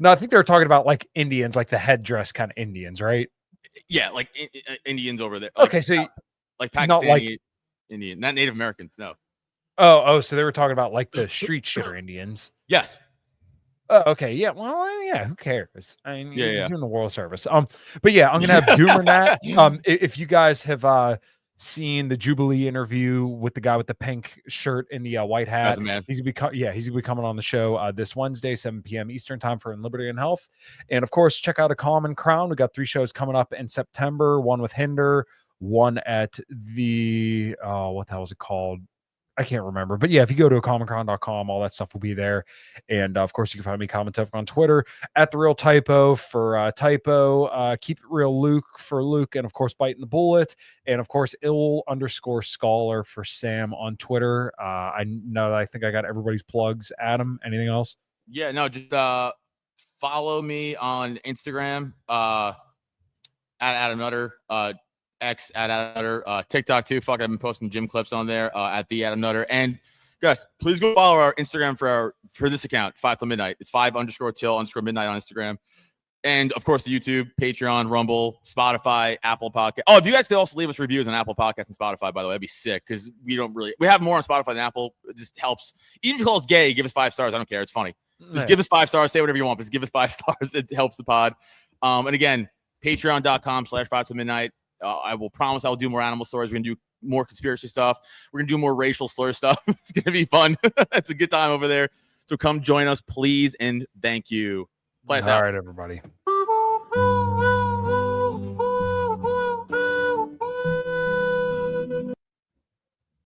Speaker 6: No, I think they were talking about like Indians, like the headdress kind of Indians, right?
Speaker 4: Yeah, like Indians over there.
Speaker 6: Okay, so
Speaker 4: like Pakistani
Speaker 6: not like
Speaker 4: Indian, not Native Americans. No.
Speaker 6: Oh, so they were talking about like the street shitter Indians.
Speaker 4: Yes.
Speaker 6: Oh, okay. Yeah. Well, yeah. Who cares? I mean,
Speaker 4: you're
Speaker 6: doing the world service. But yeah, I'm gonna have Doomer Nat. If you guys have seen the Jubilee interview with the guy with the pink shirt and the white hat, he's gonna be coming on the show this Wednesday, 7 p.m. Eastern time for In Liberty and Health. And of course, check out A Common Crown. We got 3 shows coming up in September. One with Hinder, one at the what the hell was it called? I can't remember, but yeah, if you go to acommoncrown.com, all that stuff will be there. And of course, you can find me commenting on Twitter at The Real Typo for Typo, Keep It Real Luke for Luke, and of course, Biting the Bullet, and of course, ill_scholar for Sam on Twitter. I know that I think I got everybody's plugs. Adam, anything else?
Speaker 4: Yeah, no, just follow me on Instagram at Adam Nutter. X at Adam Nutter, TikTok too. I've been posting gym clips on there at the Adam Nutter. And guys, please go follow our Instagram for this account, 5 till midnight. It's 5_till_midnight on Instagram. And of course, the YouTube, Patreon, Rumble, Spotify, Apple Podcast. Oh, if you guys could also leave us reviews on Apple Podcasts and Spotify, by the way, that'd be sick because we have more on Spotify than Apple. It just helps. Even if you call us gay, give us 5 stars. I don't care. It's funny. Just give us 5 stars. Say whatever you want. Just give us 5 stars. It helps the pod. And again, patreon.com/5 till midnight. I will promise I'll do more animal stories. We're going to do more conspiracy stuff. We're going to do more racial slur stuff. It's going to be fun. It's a good time over there. So come join us, please, and thank you.
Speaker 6: All right, everybody.